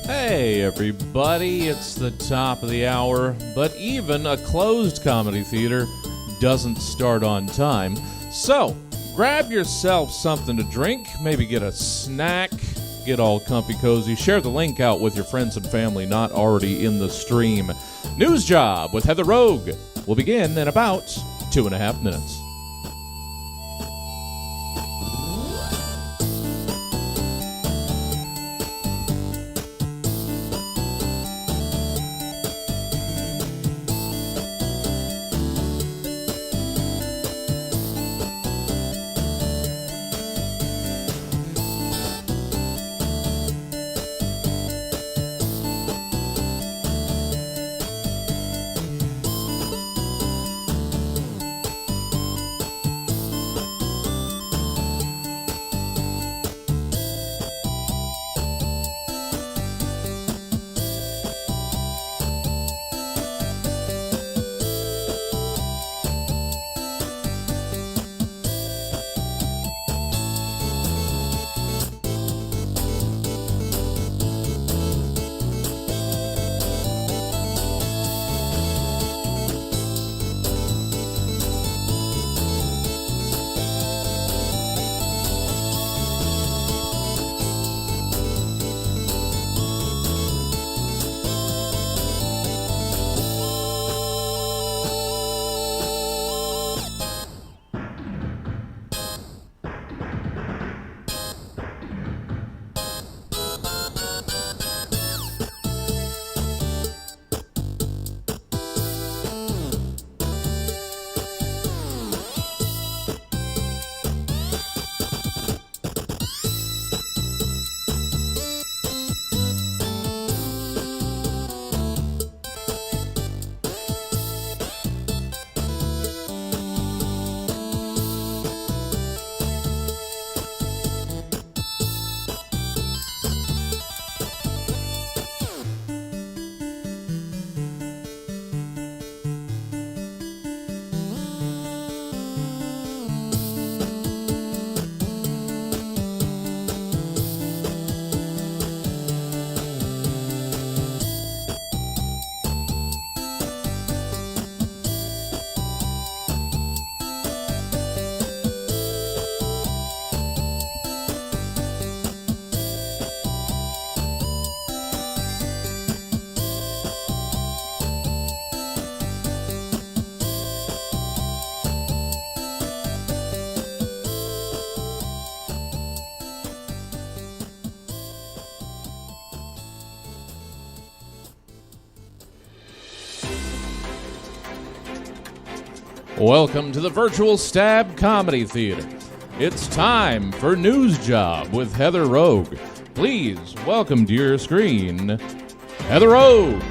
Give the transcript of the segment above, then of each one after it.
Hey everybody, it's the top of the hour, but even a closed comedy theater doesn't start on time. So, grab yourself something to drink, maybe get a snack, get all comfy cozy, share the link out with your friends and family not already in the stream. News Job with Heather Rogue will begin in about 2.5 minutes. Welcome to the Virtual Stab Comedy Theater. It's time for News Job with Heather Rogue. Please welcome to your screen, Heather Rogue.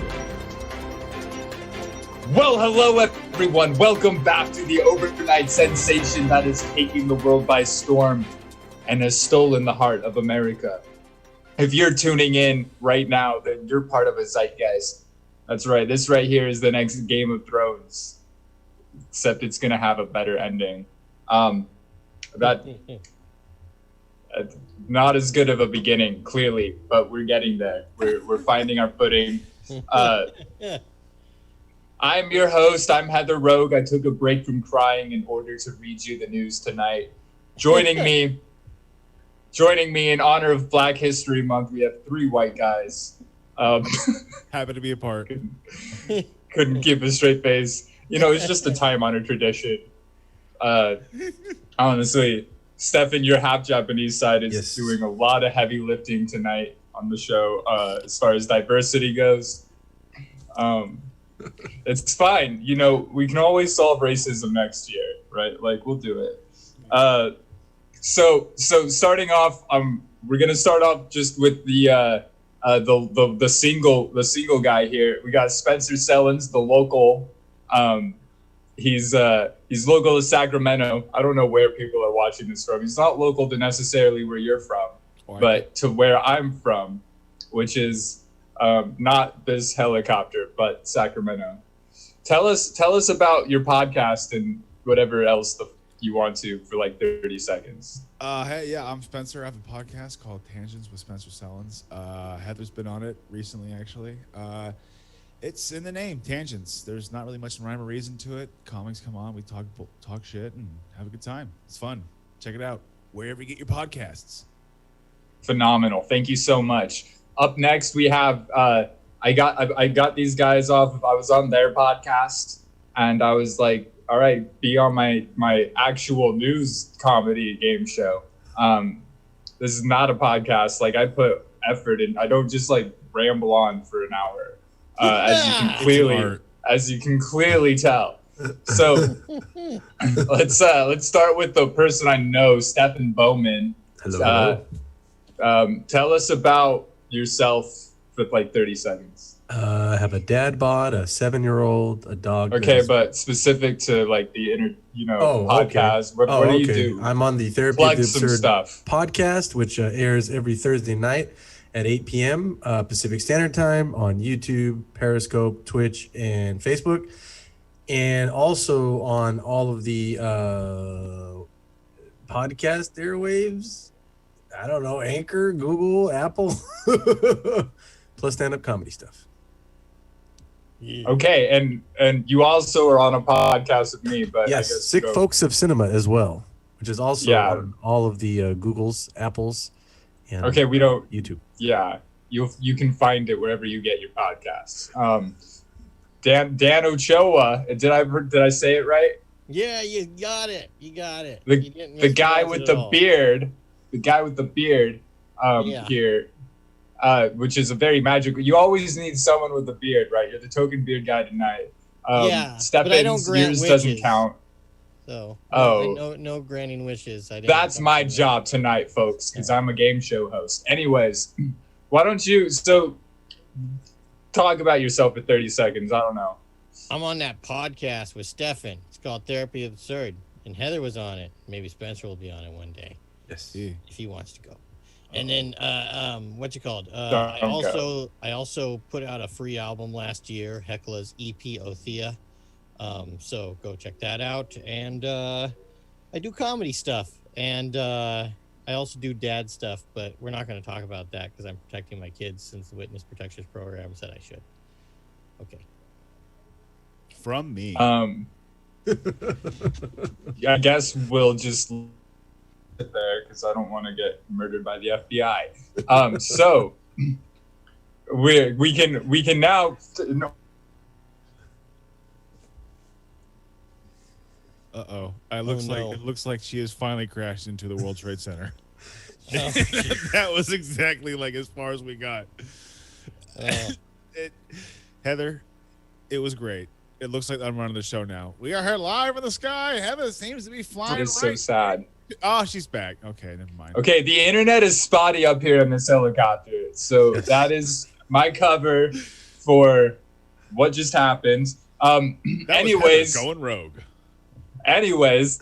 Well, hello everyone. Welcome back to the overnight sensation that is taking the world by storm and has stolen the heart of America. If you're tuning in right now, then you're part of a zeitgeist. That's right. This right here is the next Game of Thrones. Except it's going to have a better ending. Not as good of a beginning, clearly, but we're getting there. We're finding our footing. I'm your host. I'm Heather Rogue. I took a break from crying in order to read you the news tonight. Joining me in honor of Black History Month, we have 3 white guys. Happy to be a part. Couldn't keep a straight face. You know, it's just a time-honored tradition. Honestly, Stefan, your half Japanese side is doing a lot of heavy lifting tonight on the show as far as diversity goes. It's fine. You know, we can always solve racism next year, right? Like, we'll do it. So starting off, we're gonna start off just with the single guy here. We got Spencer Sellens, the local. He's local to Sacramento. I don't know where people are watching this from. He's not local to necessarily where you're from, but to where I'm from, which is not this helicopter, but Sacramento. Tell us about your podcast and whatever else you want to for like 30 seconds. Hey, yeah, I'm Spencer. I have a podcast called Tangents with Spencer Sellens. Heather's been on it recently, actually. It's in the name, Tangents. There's not really much rhyme or reason to it. Comics come on, we talk shit and have a good time. It's fun. Check it out wherever you get your podcasts. Phenomenal. Thank you so much. Up next, we have I got these guys off. I was on their podcast, and I was like, all right, be on my actual news comedy game show. This is not a podcast. Like, I put effort in. I don't just like ramble on for an hour, as you can clearly tell. So let's start with the person I know, Stephen Bowman. Hello. Tell us about yourself for like 30 seconds. I have a dad bod, a 7-year-old, a dog. Okay, but specific to like the podcast. Okay. What do you do? I'm on the Therapy Plug of the some Absurd stuff. podcast, which airs every Thursday night at 8 p.m. Pacific Standard Time on YouTube, Periscope, Twitch, and Facebook. And also on all of the podcast airwaves. I don't know, Anchor, Google, Apple, plus stand-up comedy stuff. Yeah. Okay, and you also are on a podcast with me, but Yes, I guess Sick Folks of Cinema as well, which is also on all of the Googles, Apples, and Okay, we don't. YouTube. Yeah, you can find it wherever you get your podcasts. Dan Ochoa. Did I say it right? Yeah, you got it. You got it. The guy with the beard. The guy with the beard. Here. Which is a very magical. You always need someone with a beard, right? You're the token beard guy tonight. But I don't grant yours wishes. doesn't count. So no granting wishes. That's my job tonight, folks, because I'm a game show host. Anyways, why don't you talk about yourself for 30 seconds? I don't know. I'm on that podcast with Stefan. It's called Therapy of the Absurd, and Heather was on it. Maybe Spencer will be on it one day. Yes. If he wants to go. And then what's it called? Don't go. I also put out a free album last year, Hecla's EP Othea. So go check that out. And I do comedy stuff, and I also do dad stuff, but we're not going to talk about that because I'm protecting my kids since the Witness Protection Program said I should. Okay. From me. I guess we'll just sit there because I don't want to get murdered by the FBI. So we can now. Uh-oh. no. It looks like she has finally crashed into the World Trade Center. That was exactly like as far as we got. Heather, it was great. It looks like I'm running the show now. We are here live in the sky. Heather seems to be flying. It's so sad. Oh, she's back. Okay, never mind. Okay, the internet is spotty up here in this helicopter. So that is my cover for what just happened. Anyways, going rogue. Anyways,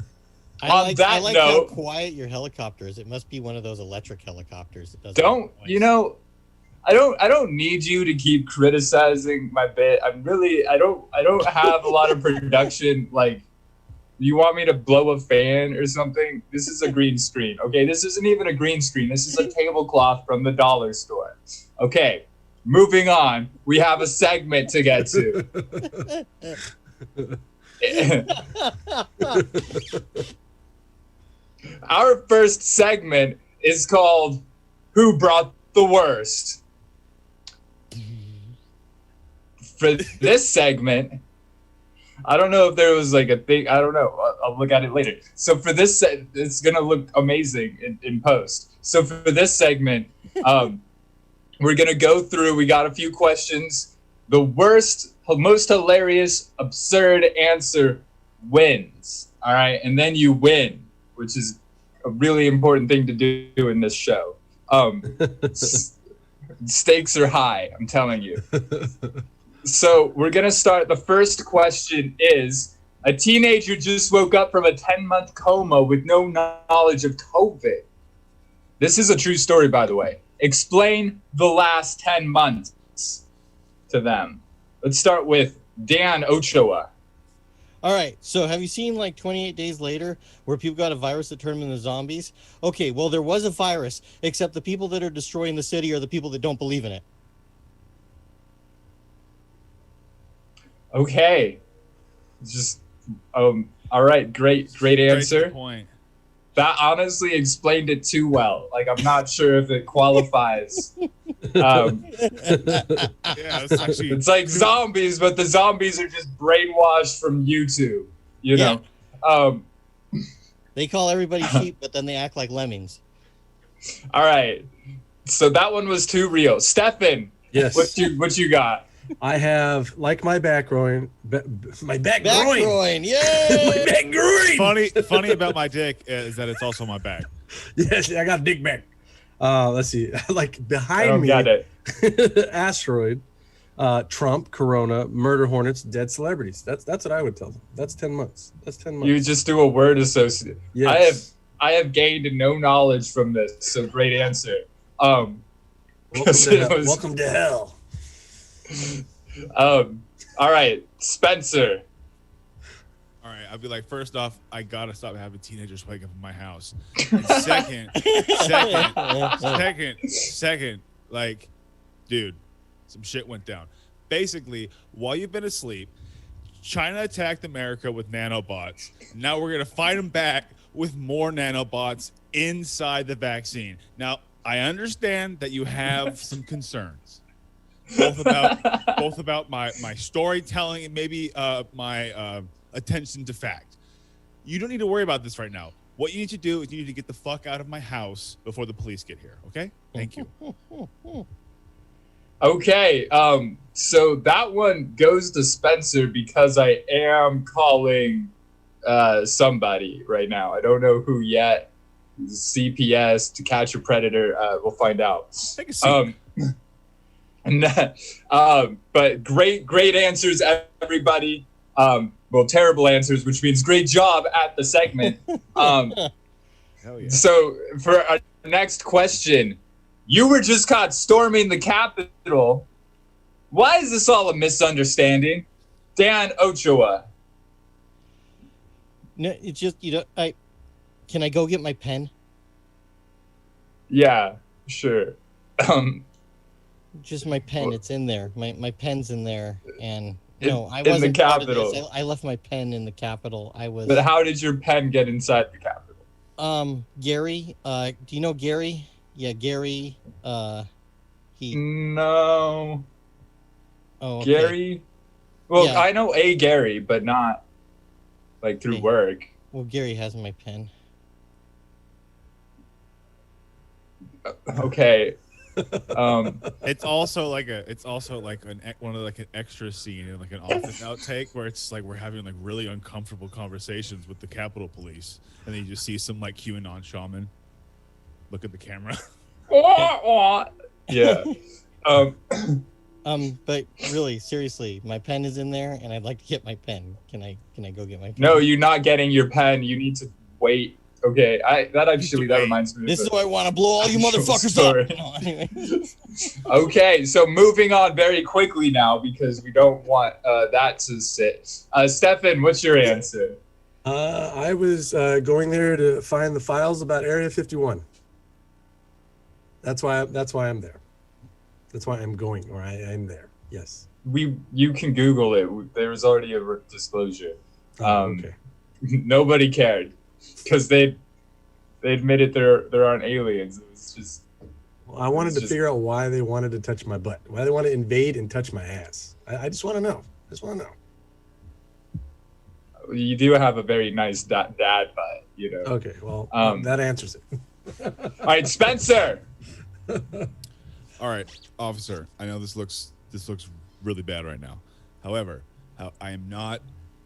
I like note, how quiet your helicopter is. It must be one of those electric helicopters. That doesn't don't make noise. you know? I don't need you to keep criticizing my bit. I don't have a lot of production. Like, you want me to blow a fan or something? This is a green screen. Okay, this isn't even a green screen. This is a tablecloth from the dollar store. Okay, moving on. We have a segment to get to. Our first segment is called Who Brought the Worst? For this segment, I don't know if there was like a thing. I don't know. I'll look at it later. So for this, it's gonna look amazing in post. So for this segment, we're gonna go through. We got a few questions. The worst, most hilarious, absurd answer wins. All right, and then you win, which is a really important thing to do in this show. Stakes are high. I'm telling you. So we're going to start. The first question is, a teenager just woke up from a 10-month coma with no knowledge of COVID. This is a true story, by the way. Explain the last 10 months to them. Let's start with Dan Ochoa. All right. So have you seen like 28 Days Later where people got a virus that turned them into zombies? Okay. Well, there was a virus, except the people that are destroying the city are the people that don't believe in it. Okay. Just all right, great Straight to the answer. point. That honestly explained it too well. Like, I'm not sure if it qualifies. Yeah, it's actually It's like zombies, but the zombies are just brainwashed from YouTube. You know. They call everybody sheep, but then they act like lemmings. All right. So that one was too real. Stefan, Yes. what you got? I have, like my back groin, my back Back groin. groin, My yay! back groin. funny about my dick is that it's also my back. Yes, I got a big back. Let's see. Like I behind don't me, get it. asteroid, Trump, Corona, murder hornets, dead celebrities. That's what I would tell them. That's 10 months. That's 10 months. You just do a word associate. Yes. I have gained no knowledge from this, so great answer. Welcome to hell. Welcome to hell. All right, Spencer. All right, I'll be like, first off, I gotta stop having teenagers wake up in my house. And second, like, dude, some shit went down. Basically, while you've been asleep, China attacked America with nanobots. Now we're gonna fight them back with more nanobots inside the vaccine. Now, I understand that you have some concerns. both about my storytelling and maybe my attention to fact. You don't need to worry about this right now. What you need to do is you need to get the fuck out of my house before the police get here. Okay? Thank you. Okay, so that one goes to Spencer because I am calling somebody right now. I don't know who yet. CPS, To Catch a Predator. We'll find out. Take a seat. But great answers, everybody. Well, terrible answers, which means great job at the segment. Hell yeah. So for our next question, you were just caught storming the Capitol. Why is this all a misunderstanding? Dan Ochoa. No, it's just can I go get my pen? Yeah, sure. Just my pen. It's in there. My pen's in there, and no, I in the wasn't part of Capitol. this. I left my pen in the Capitol. I was. But how did your pen get inside the Capitol? Gary. Do you know Gary? Yeah, Gary. He. No. Oh, okay. Gary? Well, Yeah. I know a Gary, but not like through Okay. work. Well, Gary has my pen. Okay. It's also like one of like an extra scene in like an office outtake where it's like we're having like really uncomfortable conversations with the Capitol Police, and then you just see some like QAnon shaman look at the camera. Yeah. But really, seriously, my pen is in there, and I'd like to get my pen. Can I go get my pen? No, you're not getting your pen. You need to wait. Okay, that reminds me. This of is why I want to blow all you actual motherfuckers story. up. No, anyway. Okay, so moving on very quickly now because we don't want that to sit. Stefan, what's your answer? I was going there to find the files about Area 51. That's why I'm there. That's why I'm going, or I'm there. Yes. You can Google it. There was already a disclosure. Okay. Nobody cared because they admitted there aren't aliens. It was just. Well, I wanted to just- figure out why they wanted to touch my butt. Why they want to invade and touch my ass. I just want to know. You do have a very nice dad butt, you know. Okay, well, that answers it. All right, Spencer. All right, officer. I know this looks really bad right now. However, I am not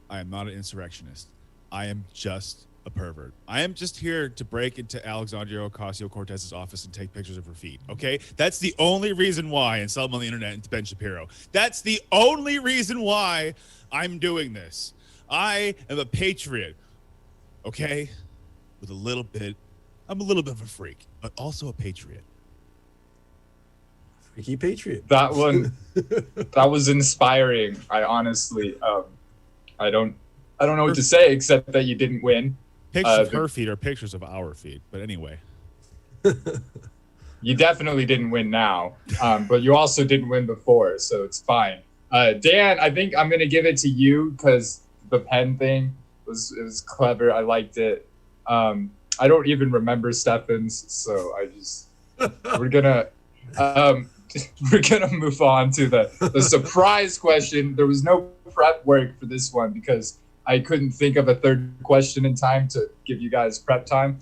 an insurrectionist. I am just a pervert. I am just here to break into Alexandria Ocasio-Cortez's office and take pictures of her feet. Okay, that's the only reason why, and sell them on the internet and to Ben Shapiro. That's the only reason why I'm doing this. I am a patriot. Okay, I'm a little bit of a freak, but also a patriot. Freaky Patriot. That one, that was inspiring. I honestly, I I don't know what to say except that you didn't win. Pictures of the- her feet are pictures of our feet. But anyway. You definitely didn't win now, but you also didn't win before, so it's fine. Dan, I think I'm gonna give it to you because the pen thing was clever. I liked it. I don't even remember Stefan's, so we're gonna move on to the surprise question. There was no prep work for this one because I couldn't think of a third question in time to give you guys prep time.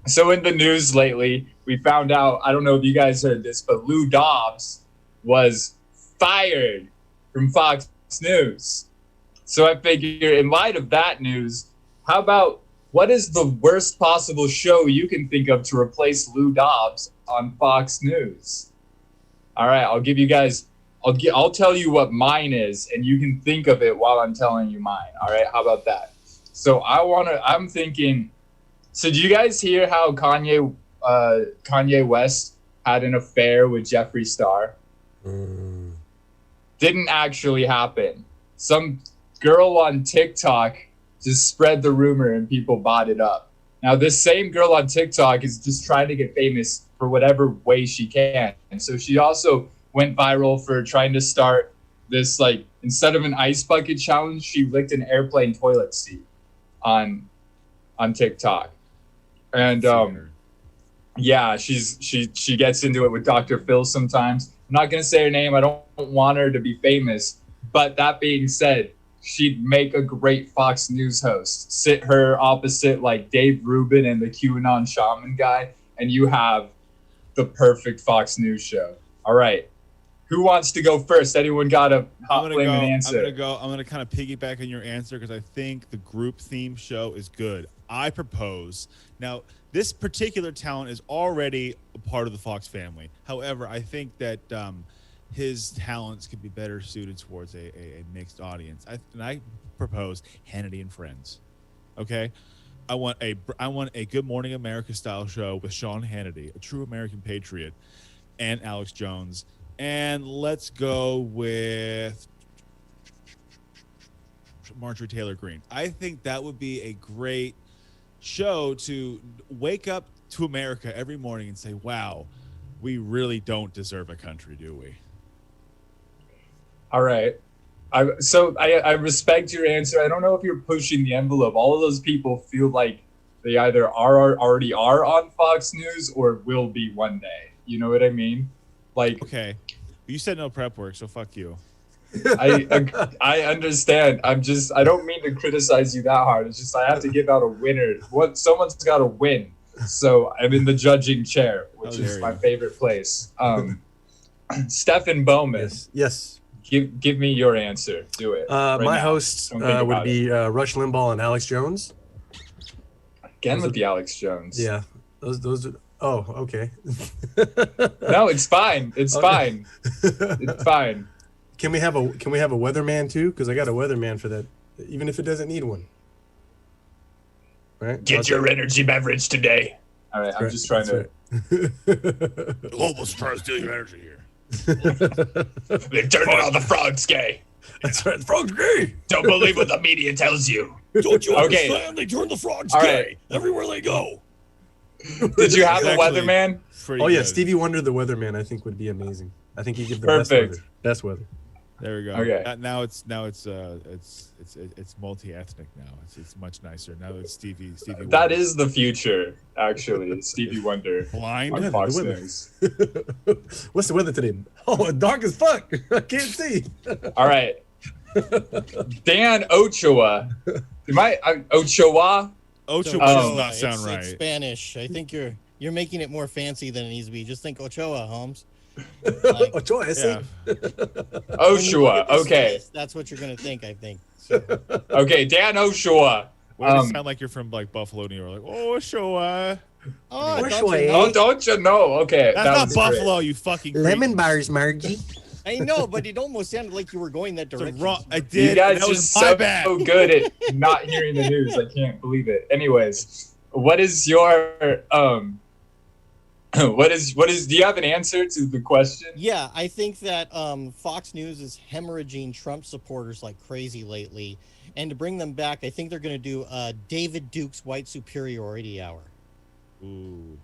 So in the news lately, we found out, I don't know if you guys heard this, but Lou Dobbs was fired from Fox News. So I figure in light of that news, how about what is the worst possible show you can think of to replace Lou Dobbs on Fox News? All right, I'll give you guys, I'll tell you what mine is and you can think of it while I'm telling you mine. All right, how about that? So I'm thinking, so do you guys hear how Kanye West had an affair with Jeffree Star? Didn't actually happen. Some girl on TikTok just spread the rumor and people bought it up. Now, this same girl on TikTok is just trying to get famous for whatever way she can. And so she also went viral for trying to start this, like, instead of an ice bucket challenge, she licked an airplane toilet seat on TikTok. And yeah, she gets into it with Dr. Phil sometimes. I'm not gonna say her name. I don't want her to be famous. But that being said, she'd make a great Fox News host. Sit her opposite like Dave Rubin and the QAnon shaman guy, and you have the perfect Fox News show. All right. Who wants to go first? Anyone got a hot flaming answer? I'm gonna kind of piggyback on your answer because I think the group theme show is good. I propose. Now, this particular talent is already a part of the Fox family. However, I think that his talents could be better suited towards a mixed audience. I propose Hannity and Friends. Okay, I want a Good Morning America style show with Sean Hannity, a true American patriot, and Alex Jones. And let's go with Marjorie Taylor Greene. I think that would be a great show to wake up to America every morning and say, wow, we really don't deserve a country, do we? All right. I respect your answer. I don't know if you're pushing the envelope. All of those people feel like they either already are on Fox News or will be one day. You know what I mean? Like, okay, you said no prep work, so fuck you. I understand. I don't mean to criticize you that hard. It's just I have to give out a winner. Someone's got to win. So I'm in the judging chair, which is my favorite place. Stefan Bowman. Yes. Give me your answer. Do it. My hosts would be Rush Limbaugh and Alex Jones. Again with the Alex Jones. Yeah, those are. Oh, okay. No, it's fine. It's fine. It's fine. Can we have a weatherman too? Because I got a weatherman for that, even if it doesn't need one. Right. Get your energy beverage today. All right, I'm just trying to. Almost trying to steal your energy here. They're turning all the frogs gay. That's right. The frog's gay. Don't believe what the media tells you. Don't you Okay. understand? They turn the frogs All gay right. everywhere they go. Did you have Exactly. a weatherman? Pretty Oh yeah, good. Stevie Wonder, the weatherman, I think would be amazing. I think he'd give the Perfect. best weather. There we go. Okay. Now it's multi-ethnic now. It's much nicer. Now it's Stevie That Wonder. is the future, actually. Stevie Wonder blind. on Yeah, Fox the weather. News. What's the weather today? Oh, dark as fuck. I can't see. All right. Dan Ochoa. Ochoa? Ocho So, does not sound it's right. Spanish. I think you're making it more fancy than it needs to be. Just think Ochoa, Holmes. Like, Ochoa, I see. Yeah. when you look Ochoa. at this Okay. list, that's what you're gonna think. I think. So, Okay, Dan Ochoa. Why does it sound like you're from like Buffalo, New York? Like, oh, Showa. oh, I thought Ochoa, you eh? know. Oh, don't you know? Okay. That's that not was great. Buffalo, you fucking creep. Lemon bars, Margie. I know, but it almost sounded like you were going that It's direction. wrong. I You did. guys That was just my so bad. good at not hearing the news. I can't believe it. Anyways, what is your what is do you have an answer to the question? Yeah, I think that Fox News is hemorrhaging Trump supporters like crazy lately, And to bring them back, I think they're going to do David Duke's White Superiority Hour. Ooh.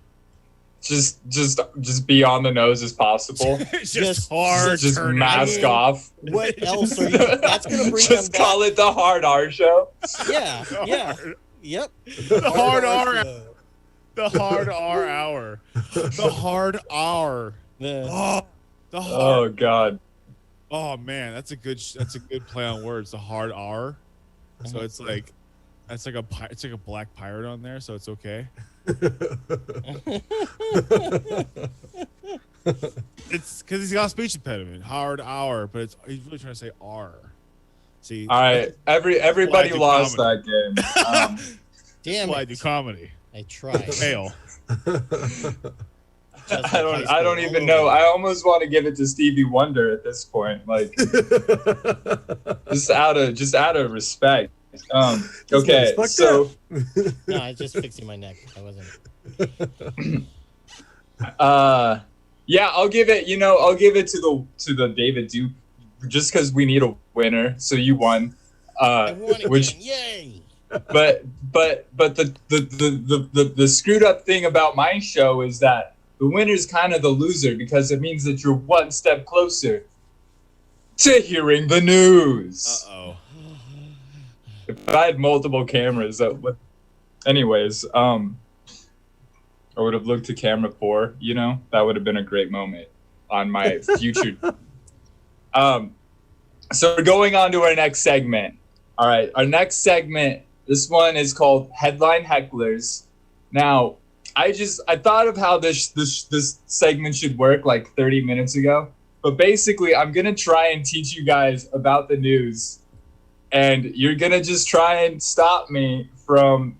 Just be on the nose as possible. Just hard. Just turn mask I mean, off. What else are you? That's going to bring Just them back. call it the Hard R Show. Yeah, yeah, yep. The hard R. Show. The hard R hour. The hard R. The- Oh, the hard. Oh God. Oh man, that's a good play on words. The hard R. So it's like it's like a black pirate on there, so it's okay. It's because he's got a speech impediment. Hard R, but he's really trying to say R. See. All right. Everybody Why do lost comedy? that game. Damn Why I it! do comedy? I tried. Fail. I don't even know. I almost want to give it to Stevie Wonder at this point. Like just out of respect. Okay, fucked so No, I was just fixing my neck. I wasn't. yeah, I'll give it to the David Duke just because we need a winner. So you won. I won again. Which Yay! but the screwed up thing about my show is that the winner's kind of the loser because it means that you're one step closer to hearing the news. Uh-oh. If I had multiple cameras, anyways, I would have looked to camera 4. You know, that would have been a great moment on my future. So we're going on to our next segment. All right, our next segment. This one is called Headline Hecklers. Now, I thought of how this segment should work like 30 minutes ago. But basically, I'm gonna try and teach you guys about the news, and you're gonna just try and stop me from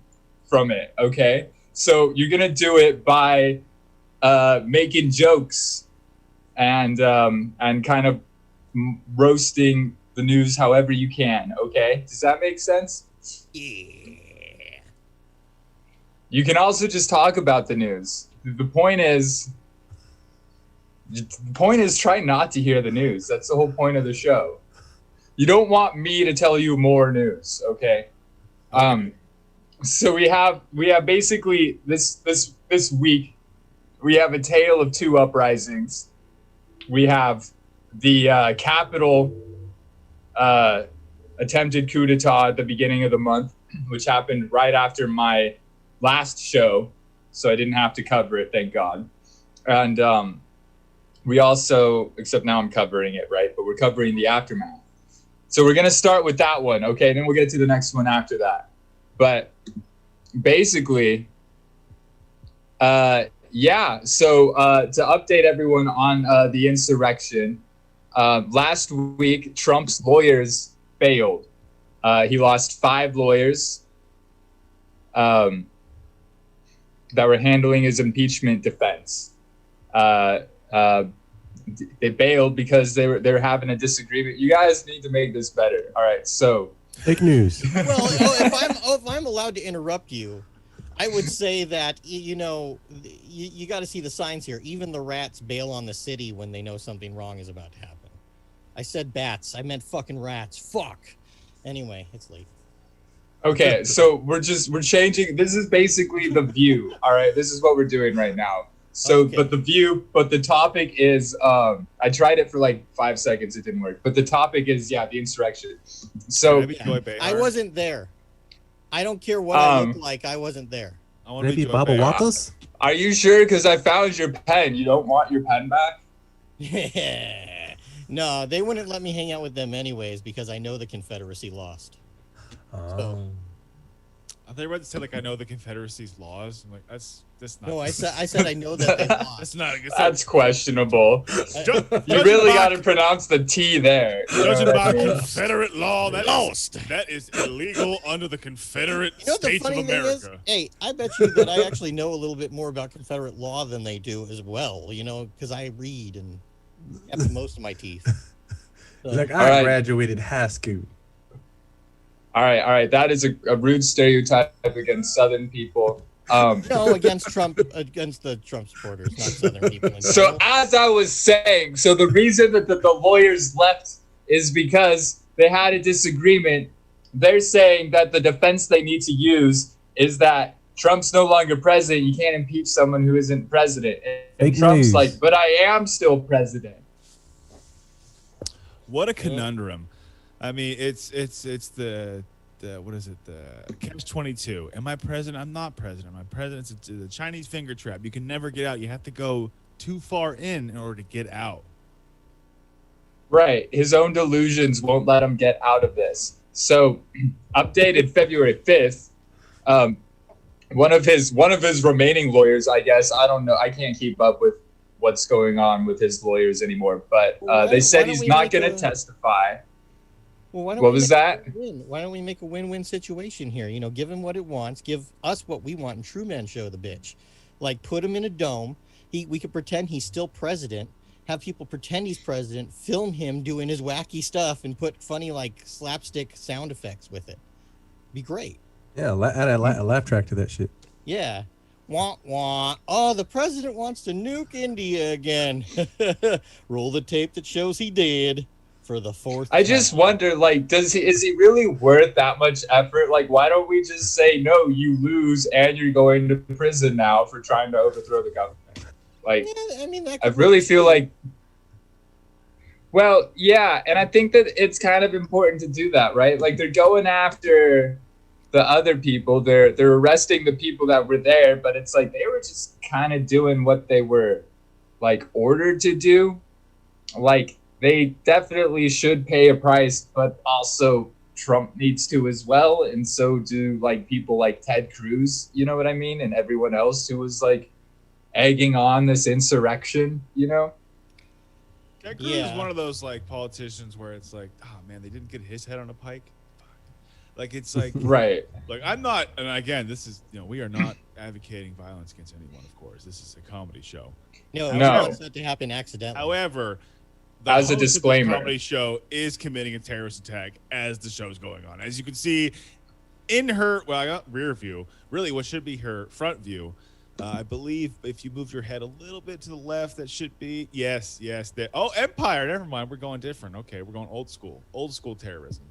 it. Okay? So you're gonna do it by making jokes and kind of roasting the news however you can. Okay? Does that make sense? Yeah. You can also just talk about the news. The point is try not to hear the news. That's the whole point of the show. You don't want me to tell you more news, okay? So we have basically this week we have a tale of two uprisings. We have the Capitol attempted coup d'etat at the beginning of the month, which happened right after my last show, so I didn't have to cover it, thank God. And we also, except now I'm covering it, right? But we're covering the aftermath. So we're gonna start with that one, okay? Then we'll get to the next one after that. But basically, yeah. So to update everyone on the insurrection, last week Trump's lawyers failed. He lost 5 lawyers that were handling his impeachment defense. They bailed because they were having a disagreement. You guys need to make this better. All right, so Fake news. Well, if I'm allowed to interrupt you, I would say that you got to see the signs here. Even the rats bail on the city when they know something wrong is about to happen. I said bats. I meant fucking rats. Fuck. Anyway, it's late. okay, so we're changing. This is basically The View. All right, this is what we're doing right now. So, Okay. but the topic is, I tried it for like 5 seconds. It didn't work. But the topic is, yeah, the insurrection. So, Maybe Joy Behar. I wasn't there. I don't care what I look like. I wasn't there. I want to Maybe be Joy Baba Behar. Wakas? are you sure? Because I found your pen. You don't want your pen back? No, they wouldn't let me hang out with them anyways because I know the Confederacy lost. I thought you were about to say like I know the Confederacy's laws. I'm like that's not. No, I said I know that they lost. That's not a good. That's questionable. You really got to pronounce the T there. you know Judging what by I mean? Confederate law, that is illegal under the Confederate You know what the States of funny thing is? America. Hey, I bet you that I actually know a little bit more about Confederate law than they do as well. You know, because I read and have most of my teeth. So, Like, All I right. graduated Haskell. All right. That is a rude stereotype against Southern people. no, against the Trump supporters, not Southern people. in So general. as I was saying, the reason that the lawyers left is because they had a disagreement they're saying that the defense they need to use is that Trump's no longer president. You can't impeach someone who isn't president. And Fake Trump's news. like, but I am still president. What a conundrum. I mean, it's the what is it? The catch-22. Am I president? I'm not president. Am I president? It's the Chinese finger trap. You can never get out. You have to go too far in order to get out. Right. His own delusions won't let him get out of this. So, updated February 5th, one of his remaining lawyers, I guess, I don't know, I can't keep up with what's going on with his lawyers anymore, but they said he's not going to testify. Well, why don't What we was make that? a win? Why don't we make a win-win situation here? You know, give him what it wants, give us what we want, and Truman show the bitch. Like, put him in a dome. We could pretend he's still president, have people pretend he's president, film him doing his wacky stuff, and put funny, like, slapstick sound effects with it. Be great. Yeah, add a laugh track to that shit. Yeah. Wah, wah. Oh, the president wants to nuke India again. Roll the tape that shows he did for the fourth I just time. wonder, like, is he really worth that much effort? Like, why don't we just say, no, you lose and you're going to prison now for trying to overthrow the government? Like, Yeah, I mean, that I could really work feel too. like, well, yeah, and I think that it's kind of important to do that, right? Like, they're going after the other people. They're arresting the people that were there, but it's like they were just kind of doing what they were, like, ordered to do. Like, they definitely should pay a price, but also Trump needs to as well, and so do, like, people like Ted Cruz, you know what I mean? And everyone else who was, like, egging on this insurrection, you know? Ted Cruz is one of those like politicians where it's like, oh man, they didn't get his head on a pike. Fuck. Like it's like, Right. like I'm not, and again, this is we are not advocating violence against anyone, of course. This is a comedy show. No, No. I want that to happen accidentally. However, the As a host of this disclaimer. comedy show is committing a terrorist attack as the show's going on. As you can see in her, well, I got rear view, really what should be her front view. I believe if you move your head a little bit to the left, that should be, yes. Oh, Empire, never mind. We're going different. Okay, we're going old school terrorism.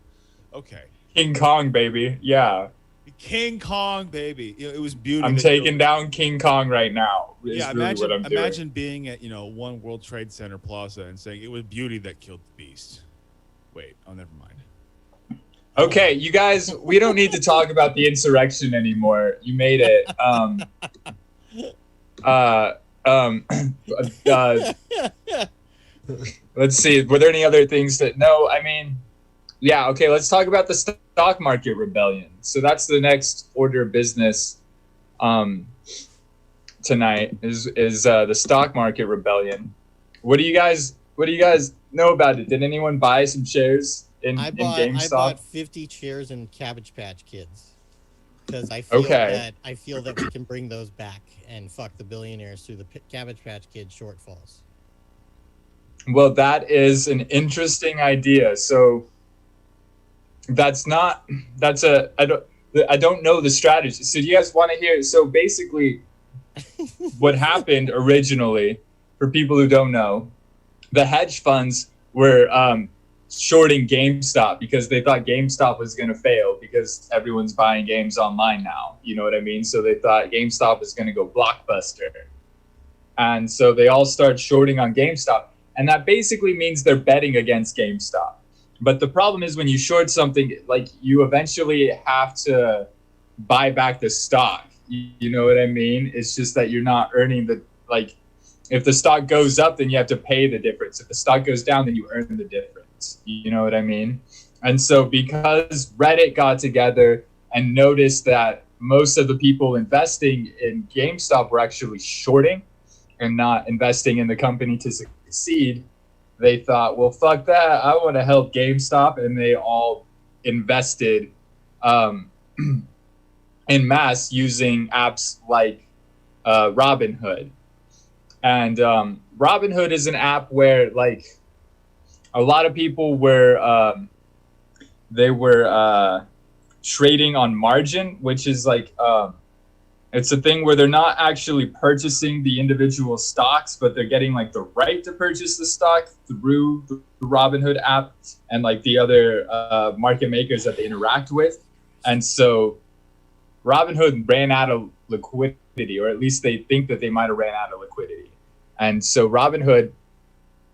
Okay. King Kong, baby. Yeah. King Kong, baby. It was beauty. I'm that taking down King Kong right now. Is Yeah, really what I'm doing. imagine being at One World Trade Center Plaza and saying it was beauty that killed the beast. Wait, oh, never mind. Okay, you guys, we don't need to talk about the insurrection anymore. You made it. Let's see. Were there any other things that? No, I mean, yeah. Okay, let's talk about the stock market rebellion. So that's the next order of business. Tonight is the stock market rebellion. What do you guys know about it? Did anyone buy some shares in GameStop? I bought 50 shares in Cabbage Patch Kids because I feel that we can bring those back and fuck the billionaires through the Cabbage Patch Kid shortfalls. Well, that is an interesting idea. So I don't know the strategy. So do you guys want to hear? So basically, what happened originally, for people who don't know, the hedge funds were shorting GameStop because they thought GameStop was going to fail because everyone's buying games online now. You know what I mean? So they thought GameStop was going to go blockbuster. And so they all start shorting on GameStop. And that basically means they're betting against GameStop. But the problem is when you short something, like, you eventually have to buy back the stock. You know what I mean? It's just that you're not earning the, like, if the stock goes up, then you have to pay the difference. If the stock goes down, then you earn the difference. You know what I mean? And so because Reddit got together and noticed that most of the people investing in GameStop were actually shorting and not investing in the company to succeed, they thought, well, fuck that. I want to help GameStop. And they all invested in mass using apps like Robinhood. And Robinhood is an app where, like, a lot of people were trading on margin, which is like It's a thing where they're not actually purchasing the individual stocks, but they're getting like the right to purchase the stock through the Robinhood app and like the other market makers that they interact with. And so Robinhood ran out of liquidity, or at least they think that they might have ran out of liquidity. And so Robinhood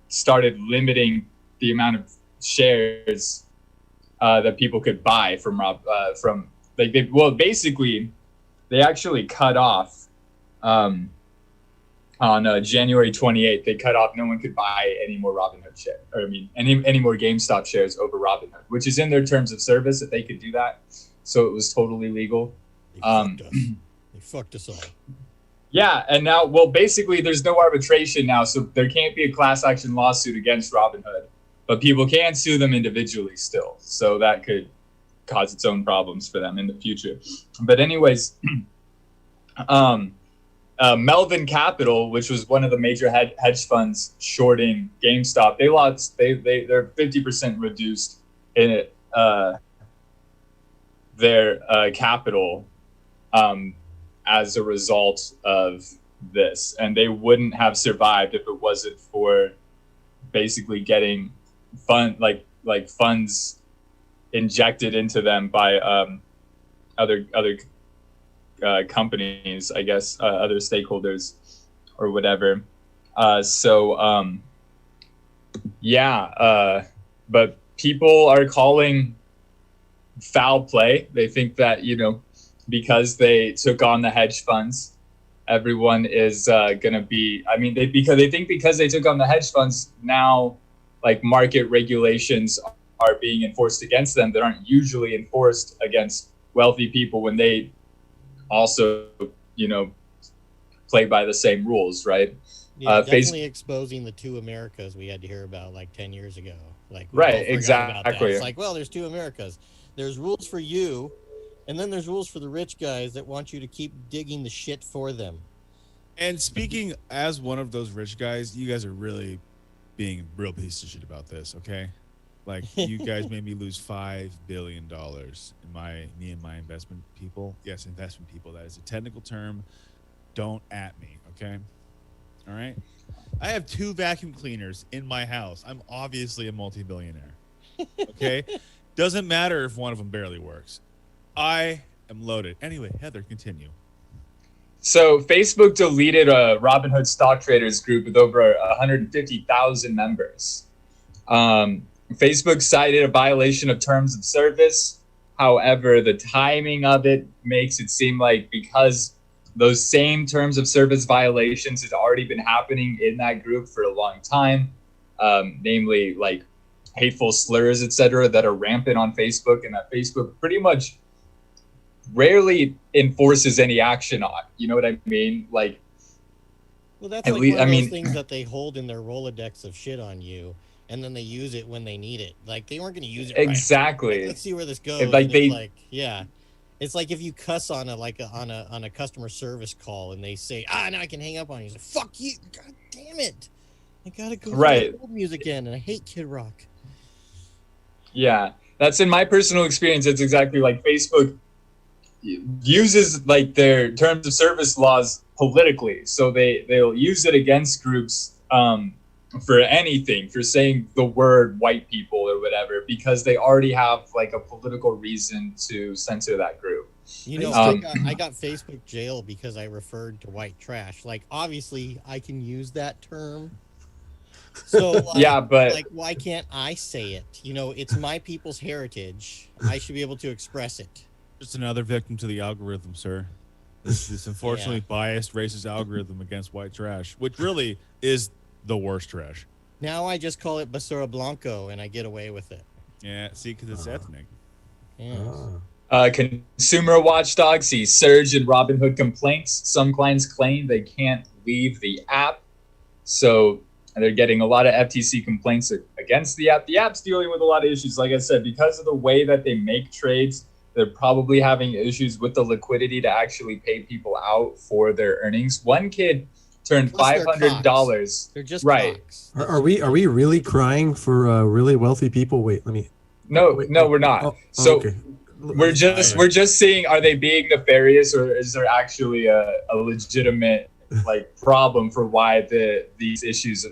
started limiting the amount of shares that people could buy from basically they actually cut off on January 28th. They cut off. No one could buy any more Robinhood shares, or I mean, any more GameStop shares over Robinhood, which is in their terms of service that they could do that. So it was totally legal. They fucked us all. Yeah, and now, well, basically, there's no arbitration now, so there can't be a class action lawsuit against Robinhood, but people can sue them individually still. So that could cause its own problems for them in the future. But anyways, Melvin Capital, which was one of the major hedge funds shorting GameStop, they're 50% reduced in it, their capital as a result of this, and they wouldn't have survived if it wasn't for basically getting funds injected into them by other companies, I guess, other stakeholders or whatever. But people are calling foul play. They think that, because they took on the hedge funds, everyone is going to be, because they took on the hedge funds, now like market regulations are being enforced against them that aren't usually enforced against wealthy people when they also, play by the same rules, right? Yeah, definitely exposing the two Americas we had to hear about like 10 years ago. Like, right, exactly. It's like, well, there's two Americas. There's rules for you, and then there's rules for the rich guys that want you to keep digging the shit for them. And speaking as one of those rich guys, you guys are really being a real piece of shit about this, okay? Like, you guys made me lose $5 billion in me and my investment people. Yes, investment people. That is a technical term. Don't at me, okay? All right? I have 2 vacuum cleaners in my house. I'm obviously a multi-billionaire, okay? Doesn't matter if one of them barely works. I am loaded. Anyway, Heather, continue. So Facebook deleted a Robinhood stock traders group with over 150,000 members. Facebook cited a violation of terms of service. However, the timing of it makes it seem like because those same terms of service violations had already been happening in that group for a long time, namely like hateful slurs, etc., that are rampant on Facebook, and that Facebook pretty much rarely enforces any action on. You know what I mean? Like, well, that's like one of those things that they hold in their Rolodex of shit on you, and then they use it when they need it. Like, they weren't going to use it exactly. Right. Like, let's see where this goes. It's like if you cuss on a customer service call and they say, now I can hang up on you. It's like, fuck you, god damn it! I gotta go to old music again, and I hate Kid Rock. Yeah, that's in my personal experience. It's exactly like Facebook uses like their terms of service laws politically, so they'll use it against groups for anything, for saying the word white people or whatever, because they already have like a political reason to censor that group. I got Facebook jail because I referred to white trash. Like, obviously I can use that term, so like, but why can't I say it? It's my people's heritage. I should be able to express it. Just another victim to the algorithm, sir. This unfortunately biased racist algorithm against white trash, which really is the worst trash. Now I just call it basura blanco, and I get away with it. Yeah, see, because it's ethnic. Yeah. Consumer watchdog sees surge in Robinhood complaints. Some clients claim they can't leave the app, so they're getting a lot of FTC complaints against the app. The app's dealing with a lot of issues, like I said, because of the way that they make trades. They're probably having issues with the liquidity to actually pay people out for their earnings. One kid turned $500. They're just right. cocks. Are we really crying for really wealthy people? Wait, let me. No, we're not. Okay. we're just seeing, are they being nefarious, or is there actually a legitimate like problem for why these issues are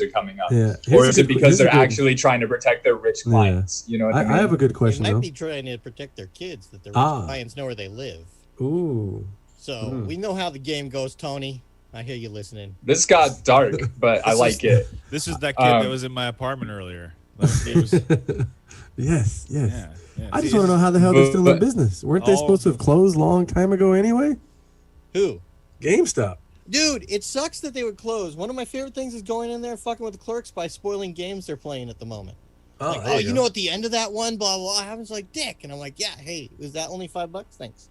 coming up? Yeah. Or is it because they're actually trying to protect their rich clients? You know what I mean? I have a good They question might though. be trying to protect their kids, that their rich clients know where they live. Ooh. So we know how the game goes, Tony. I hear you listening. This got dark, but I like it. This is that kid that was in my apartment earlier. Like, he was, Yes. yeah. I just See, want to know how the hell they're still in But- business. Weren't they all- supposed to have closed a long time ago anyway? Who? GameStop. Dude, it sucks that they would close. One of my favorite things is going in there fucking with the clerks by spoiling games they're playing at the moment. Like, there you go. know, at the end of that one, blah, blah, blah. I was like, dick. And I'm like, yeah, hey, was that only $5? Thanks.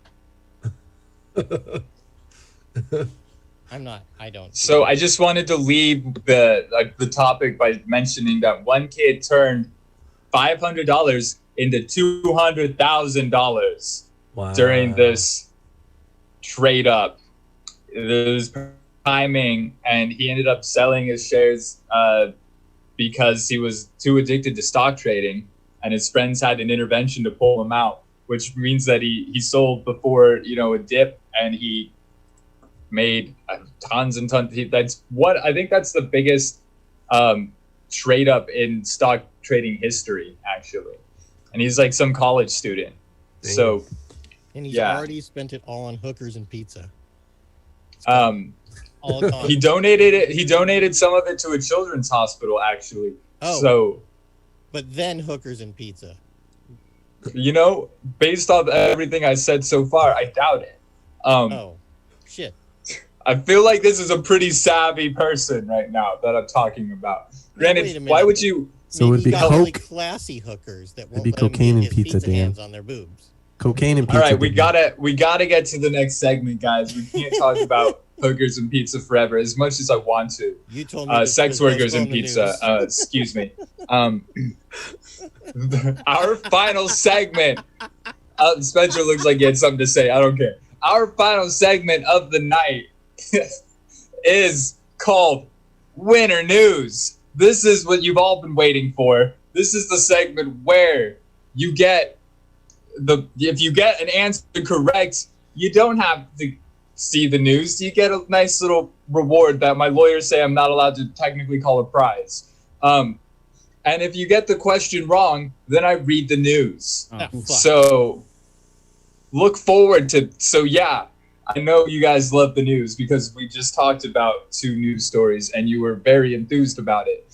I don't. So I just wanted to leave the topic by mentioning that one kid turned $500 into $200,000 Wow. during this trade up. This timing, and he ended up selling his shares because he was too addicted to stock trading, and his friends had an intervention to pull him out, which means that he sold before a dip, and he made tons and tons. That's the biggest trade up in stock trading history, actually. And he's like some college student. Dang. So And he's yeah. already spent it all on hookers and pizza. all gone. he donated some of it to a children's hospital, actually. Oh. So But then hookers and pizza. based on everything I said so far, I doubt it. Oh, shit. I feel like this is a pretty savvy person right now that I'm talking about. Wait a Granted, minute. why would you? So Maybe it'd be he got really Coke. classy hookers that won't be let him cocaine get and his pizza, Dan. hands on their boobs. Cocaine and All pizza. right, we baby. gotta get to the next segment, guys. We can't talk about hookers and pizza forever, as much as I want to. You told me to Sex workers and postpone the pizza. news. Excuse me. Our final segment. Spencer looks like he had something to say. I don't care. Our final segment of the night is called Winter News. This is what you've all been waiting for. This is the segment where you get if you get an answer correct, you don't have to see the news. You get a nice little reward that my lawyers say I'm not allowed to technically call a prize. And if you get the question wrong, then I read the news. Ah, fuck. So look forward to. So yeah, I know you guys love the news because we just talked about 2 news stories and you were very enthused about it.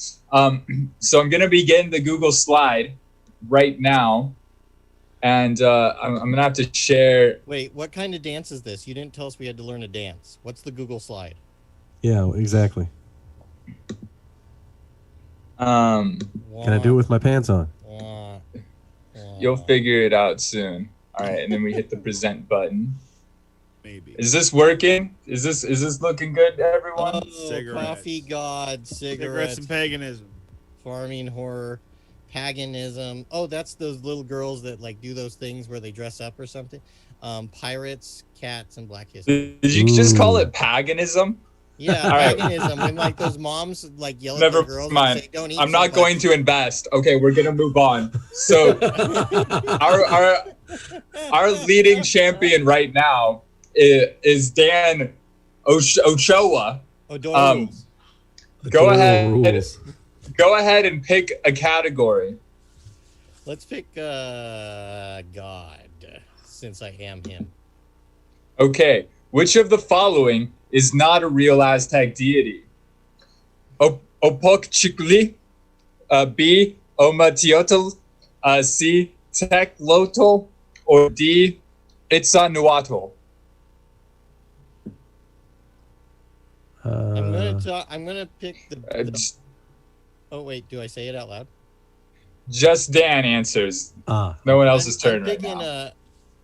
So I'm gonna begin the Google slide right now, and I'm gonna have to share. Wait, what kind of dance is this? You didn't tell us we had to learn a dance. What's the Google slide? Yeah, exactly. Um, Can I do it with my pants on? you'll figure it out soon. All right, and then we hit the present button. maybe. Is this working? Is this looking good, everyone? Oh, Cigarettes. coffee god, Cigarettes cigarettes, and paganism. farming horror, paganism. Oh, that's those little girls that like do those things where they dress up or something. Pirates, cats, and Black History. Did you just call Ooh. it paganism? Yeah, All right. paganism. When like those moms like yell at Never their girls mind. and say, "Don't eat." I'm so not much." going to invest. Okay, we're gonna move on. So our leading champion right now is Dan Ochoa. Oh, don't Um, The Go Doyle ahead. rules. Go ahead and pick a category. Let's pick God, since I am him. Okay, which of the following is not a real Aztec deity? Opokchikli, B. Omatiotl, C. Teklotl, or D. Itzanahuatl? I'm gonna pick the. Oh wait, do I say it out loud? Just Dan answers. Ah, No one else's turn I'm right picking now.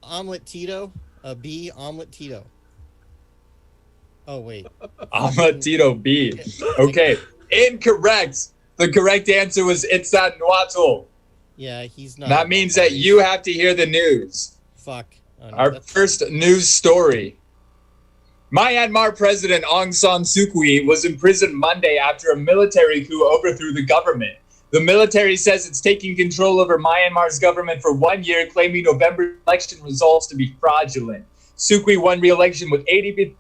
Omelet Tito, a B. Omelet Tito. Oh wait. Amatito B. Okay, incorrect. The correct answer was Itzanahuatl. Yeah, he's not. That means that you have to hear the news. Fuck. Oh, no, Our that's- first news story. Myanmar President Aung San Suu Kyi was imprisoned Monday after a military coup overthrew the government. The military says it's taking control over Myanmar's government for 1 year, claiming November election results to be fraudulent. Suu Kyi won re-election with 83%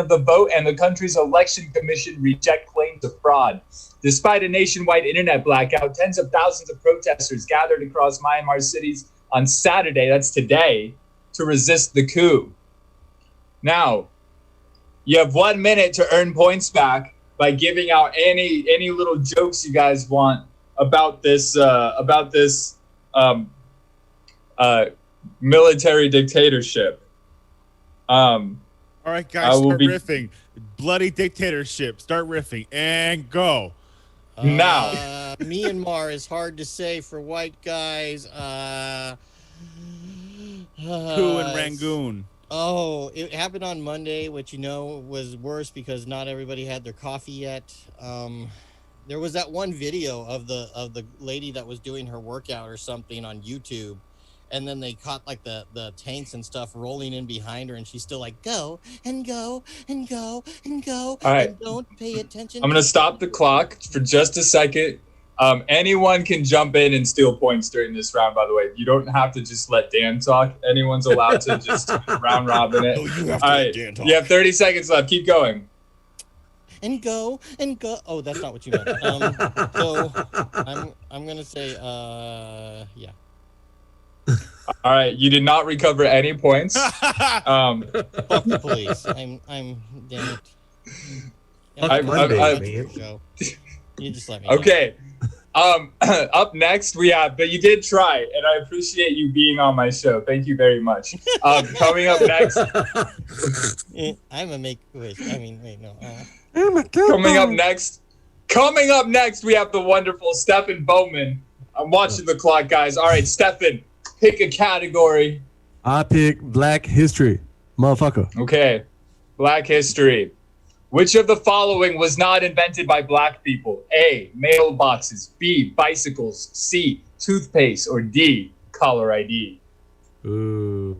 of the vote, and the country's election commission reject claims of fraud. Despite a nationwide internet blackout, tens of thousands of protesters gathered across Myanmar's cities on Saturday, that's today, to resist the coup. Now, you have 1 minute to earn points back by giving out any little jokes you guys want about this military dictatorship. All right, guys, I will start be- riffing. Bloody dictatorship. Start riffing and go. Now. Myanmar is hard to say for white guys. Coup in Rangoon. Oh, it happened on Monday, which was worse because not everybody had their coffee yet. There was that one video of the lady that was doing her workout or something on YouTube, and then they caught like the tanks and stuff rolling in behind her, and she's still like, go and go and go and go. All right. And don't pay attention. I'm going to stop the clock for just a second. Anyone can jump in and steal points during this round, by the way. You don't have to just let Dan talk. Anyone's allowed to just round robin it. No, you have All to right. let Dan talk. You have 30 seconds left. Keep going. And go and go. Oh, that's not what you meant. So I'm gonna say yeah. All right. You did not recover any points. Fuck the police. I'm damn it. Fuck I- Monday, I- man. Joe. You just let me know. Okay. Up next we have, but you did try, and I appreciate you being on my show. Thank you very much. Coming up next, I'm a make-wish. I mean, wait, no. coming up next, we have the wonderful Stefan Bowman. I'm watching the clock, guys. All right, Stefan, pick a category. I pick Black History, motherfucker. Okay, Black history. Which of the following was not invented by black people? A, mailboxes. B, bicycles. C, toothpaste. Or D, caller ID. Ooh.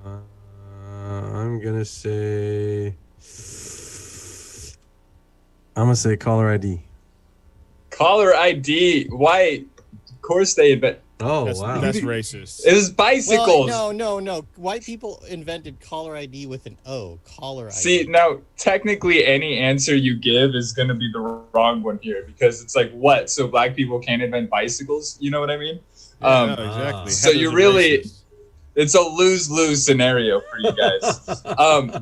I'm gonna say caller ID. Caller ID. Why? Of course they invent. Oh That's wow. racist. It was bicycles. Well, no. White people invented caller ID with an O. Caller ID. See, now, technically, any answer you give is going to be the wrong one here because it's like, what? So black people can't invent bicycles? You know what I mean? Yeah, no, exactly. so Heather's you a really- racist. It's a lose-lose scenario for you guys.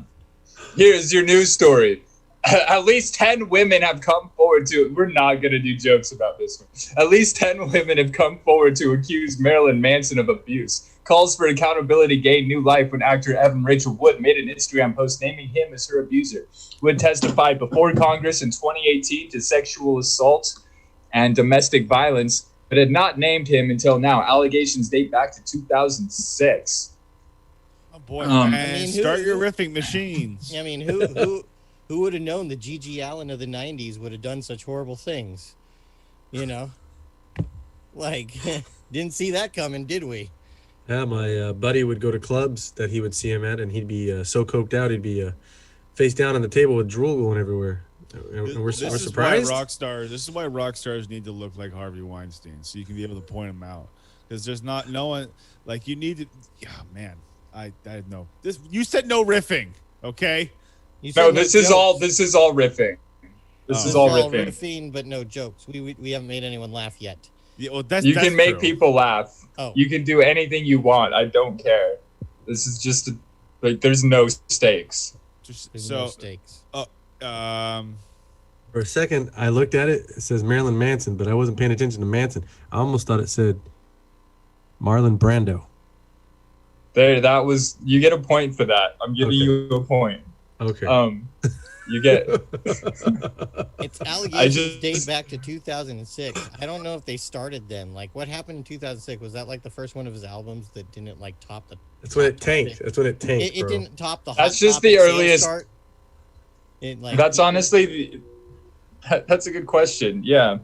Here's your news story. At least 10 women have come forward to, we're not going to do jokes about this one. At least 10 women have come forward to accuse Marilyn Manson of abuse. Calls for accountability gained new life when actor Evan Rachel Wood made an Instagram post naming him as her abuser. Wood testified before Congress in 2018 to sexual assault and domestic violence, but had not named him until now. Allegations date back to 2006. Oh boy, I man, mean, start your who- riffing machines. I mean, who would have known that Gigi Allen of the 90s would have done such horrible things? You know? Like, didn't see that coming, did we? Yeah, my buddy would go to clubs that he would see him at, and he'd be so coked out, he'd be face down on the table with drool going everywhere. And we're This is surprised. This is why rock stars need to look like Harvey Weinstein, so you can be able to point them out. Because there's no one like you need to. Yeah, man, I know this. You said no riffing, okay? You No, said this jokes. is all riffing. This Oh. is all riffing. riffing, but no jokes. We haven't made anyone laugh yet. Yeah, well, that's You that's can make true. people laugh. Oh. You can do anything you want. I don't care. This is just like there's no stakes. Just, There's so, no stakes. For a second, I looked at it. It says Marilyn Manson, but I wasn't paying attention to Manson. I almost thought it said Marlon Brando. There, that was. You get a point for that. I'm giving Okay. you a point. Okay. You get. Its allegations just- date back to 2006. I don't know if they started then. Like, what happened in 2006? Was that like the first one of his albums that didn't like top the? That's when it tanked. That's when it tanked, It bro. didn't top the. That's Hot just the Topic sales earliest- chart. It, like, That's people- honestly. That's a good question. Yeah,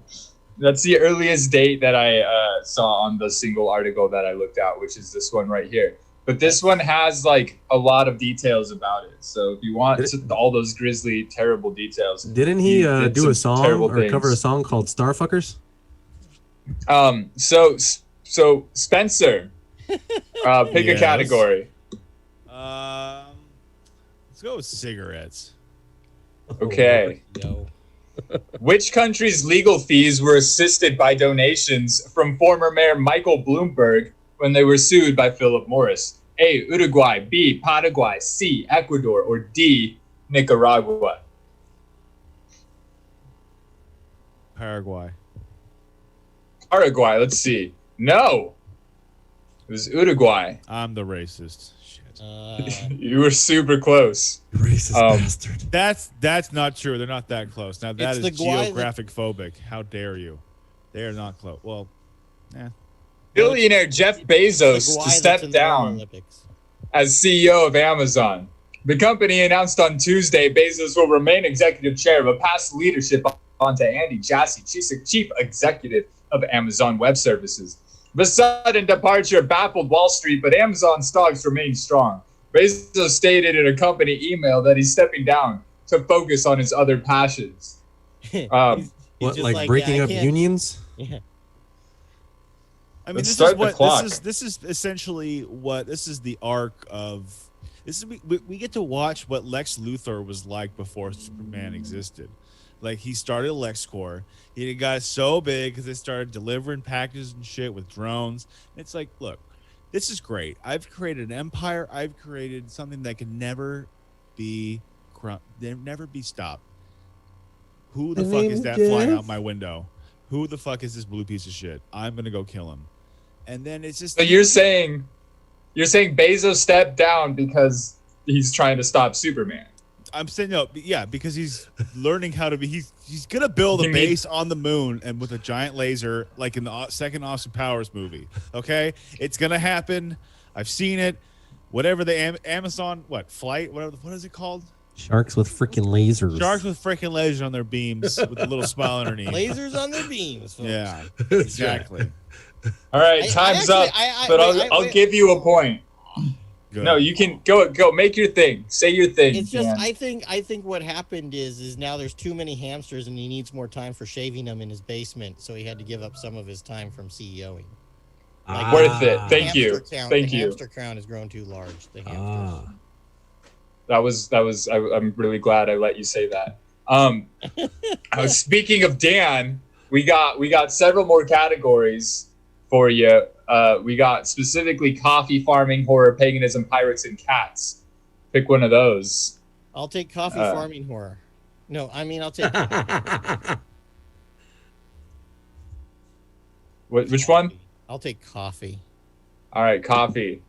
that's the earliest date that I saw on the single article that I looked at, which is this one right here. but this one has like a lot of details about it. So if you want all those grisly, terrible details, Didn't he did do a some song terrible or cover a things. song called Starfuckers? So Spencer, pick a Yes. category. Let's go with cigarettes. Okay. Yo. Which country's legal fees were assisted by donations from former Mayor Michael Bloomberg when they were sued by Philip Morris? A. Uruguay. B. Paraguay. C. Ecuador. Or D. Nicaragua. Paraguay. Paraguay. Let's see. No. It was Uruguay. I'm the racist. Shit. You were super close. Racist bastard. That's not true. They're not that close. Now that It's is the guy that- geographic phobic. How dare you? They are not close. Well, Billionaire Jeff Bezos The to guy step that's in the down Olympics. as CEO of Amazon. The company announced on Tuesday Bezos will remain executive chair, but pass leadership on to Andy Jassy, chief executive of Amazon Web Services. The sudden departure baffled Wall Street, but Amazon stocks remain strong. Bezos stated in a company email that he's stepping down to focus on his other passions. He's What, just like breaking yeah, I up can't- unions? Yeah. I mean, Let's this start is the what clock. this is essentially what this is the arc of. This is we get to watch what Lex Luthor was like before Superman existed. Like he started LexCorp, he got so big because they started delivering packages and shit with drones. It's like, look, this is great. I've created an empire. I've created something that can never be stopped. Who the My fuck name is is that flying Jeff. out my window? Who the fuck is this blue piece of shit? I'm gonna go kill him. And then it's just So you're saying Bezos stepped down because he's trying to stop Superman. I'm saying no, yeah, because he's learning how to be. He's gonna build a You need- base on the moon and with a giant laser, like in the second Austin Powers movie. Okay, it's gonna happen. I've seen it. Whatever the Amazon flight, what is it called? Sharks with freaking lasers. Sharks with freaking lasers on their beams with a little smile underneath. Lasers on their beams. folks. Yeah, That's right. exactly. All right, I time's actually- up. But I'll give you a point. Good. No, you can go make your thing. Say your thing. It's just Dan. I think what happened is now there's too many hamsters and he needs more time for shaving them in his basement, so he had to give up some of his time from CEOing. Like, Worth it. Ah. Thank you. Thank the you. hamster count has grown too large. The hamsters. Ah. That was. I'm really glad I let you say that. Speaking of Dan, we got several more categories for you. We got specifically coffee farming, horror, paganism, pirates, and cats. Pick one of those. I'll take coffee farming horror. No, I mean I'll take Which one? I'll take coffee. All right, coffee.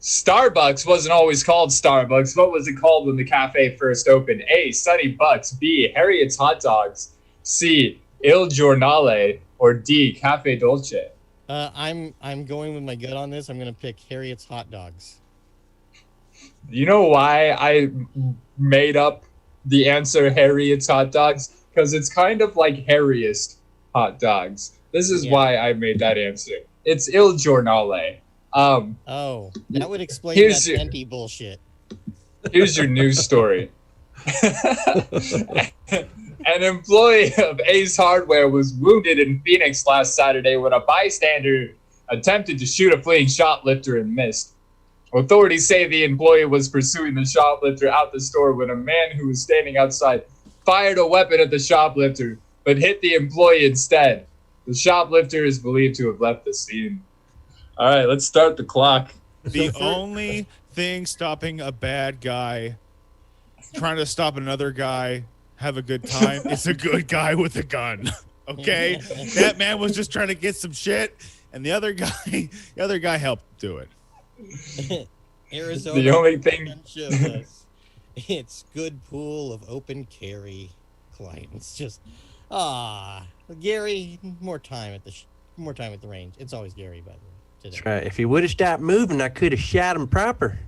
Starbucks wasn't always called Starbucks. What was it called when the cafe first opened? A. Sunny Bucks. B. Harriet's Hot Dogs. C. Il Giornale. Or D. Cafe Dolce. I'm going with my gut on this. I'm gonna pick Harriet's hot dogs. You know why I made up the answer Harriet's Hot Dogs? Because it's kind of like Harriest Hot Dogs. This is Yeah. why I made that answer. It's Il Giornale. Oh, that would explain Here's that your- venti bullshit. Here's your news story. An employee of Ace Hardware was wounded in Phoenix last Saturday when a bystander attempted to shoot a fleeing shoplifter and missed. Authorities say the employee was pursuing the shoplifter out the store when a man who was standing outside fired a weapon at the shoplifter, but hit the employee instead. The shoplifter is believed to have left the scene. All right, let's start the clock. The only thing stopping a bad guy trying to stop another guy have a good time is a good guy with a gun. Okay? That man was just trying to get some shit and the other guy helped do it. Arizona. The only thing showed us it's good pool of open carry clients. Just Gary, more time at the range. It's always Gary, by the way. Today. That's right. If he would have stopped moving, I could have shot him proper.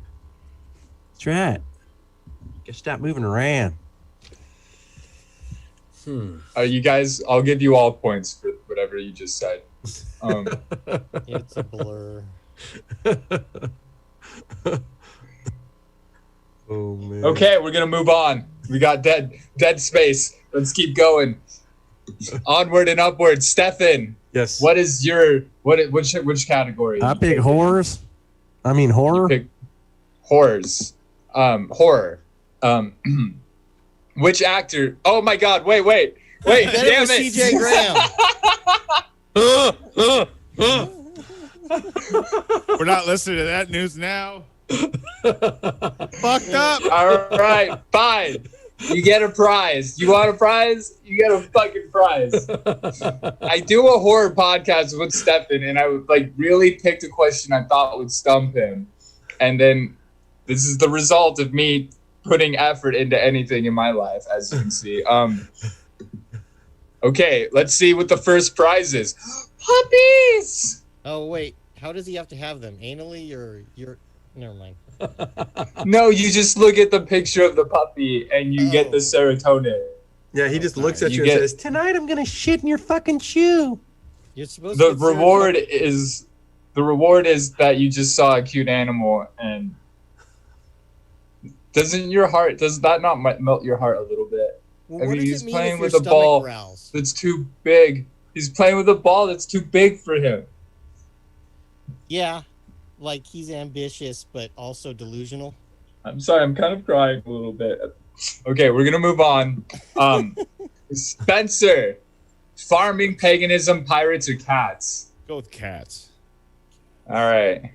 That's right. Just stop moving around. you guys, I'll give you all points for whatever you just said. It's a blur. Oh man. Okay, we're gonna move on. We got dead space. Let's keep going. Onward and upward. Stefan, Yes. what is your which category? I pick horrors. I mean horror. Pick horrors. Horror. Which actor? Oh my God! Wait! Bet Damn was it! CJ Graham. We're not listening to that news now. Fucked up. All right, fine. You get a prize. You want a prize? You get a fucking prize. I do a horror podcast with Stefan, and I would really picked a question I thought would stump him, and then this is the result of me putting effort into anything in my life, as you can see. Okay, let's see what the first prize is. Puppies. Oh wait, how does he have to have them? Anally or you're? Never mind. No, you just look at the picture of the puppy and you get the serotonin. Yeah, he just looks at You you, get- and says, Tonight I'm gonna shit in your fucking shoe. You're supposed The to. reward is that you just saw a cute animal, and does that not melt your heart a little bit? Well, I what mean, does he's it mean playing if with your a stomach ball. growls? That's too big. He's playing with a ball that's too big for him. Yeah, like he's ambitious but also delusional. I'm sorry, I'm kind of crying a little bit. Okay, we're gonna move on. Spencer, farming, paganism, pirates, or cats? Go with cats. All right.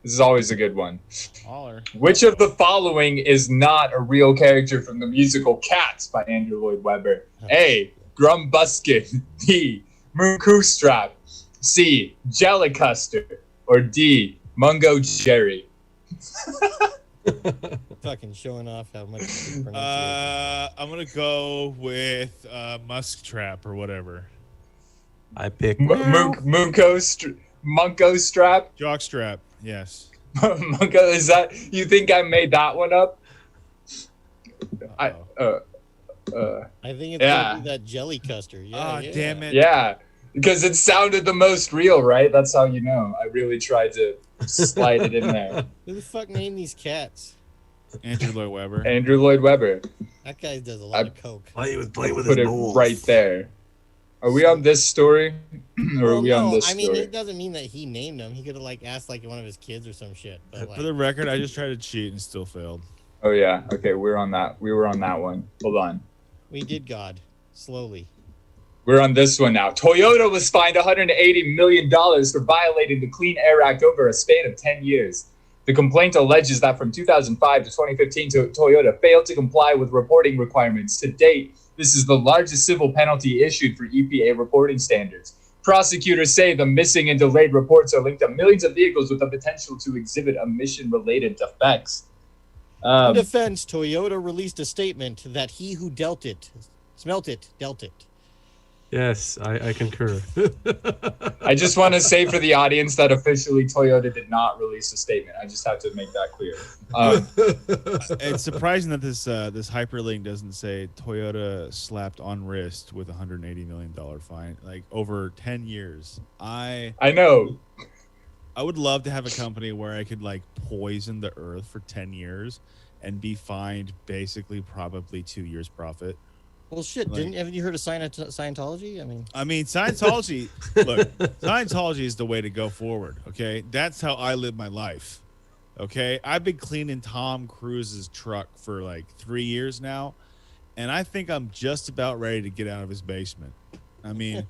This is always a good one. Holler. Which of the following is not a real character from the musical Cats by Andrew Lloyd Webber? A. Grumbuskin. B. Mooncostrap. C. Jellicuster. Or D. Mungo Jerry. Fucking showing off how much. you can pronounce I'm gonna go with Musk Trap or whatever. I pick. Muncostrap. Jockstrap. Yes. Mungo, is that, you think I made that one up? Uh-oh. I think it's Yeah. gonna be that jelly custard. Yeah, Ah, yeah. damn it. Yeah, because it sounded the most real, right? That's how you know. I really tried to slide it in there. Who the fuck named these cats? Andrew Lloyd Webber. Andrew Lloyd Webber. That guy does a lot of coke. play with his Put it balls. right there. Are we on this story? Or are Well, we on no, this I mean, story? it doesn't mean that he named them. He could have asked one of his kids or some shit. But For the record, I just tried to cheat and still failed. Oh yeah. Okay, we're on that. We were on that one. Hold on. we did God slowly. We're on this one now. Toyota was fined $180 million for violating the Clean Air Act over a span of 10 years. The complaint alleges that from 2005 to 2015, Toyota failed to comply with reporting requirements. To date, this is the largest civil penalty issued for EPA reporting standards. Prosecutors say the missing and delayed reports are linked to millions of vehicles with the potential to exhibit emission-related defects. In defense, Toyota released a statement that he who smelt it, dealt it. Yes, I concur. I just want to say for the audience that officially Toyota did not release a statement. I just have to make that clear. It's surprising that this hyperlink doesn't say Toyota slapped on wrist with $180 million fine, over 10 years. I know. I would love to have a company where I could poison the earth for 10 years and be fined basically probably 2 years profit. Well, shit, haven't you heard of Scientology? I mean, Scientology, look, Scientology is the way to go forward, okay? That's how I live my life, okay? I've been cleaning Tom Cruise's truck for 3 years now, and I think I'm just about ready to get out of his basement. I mean,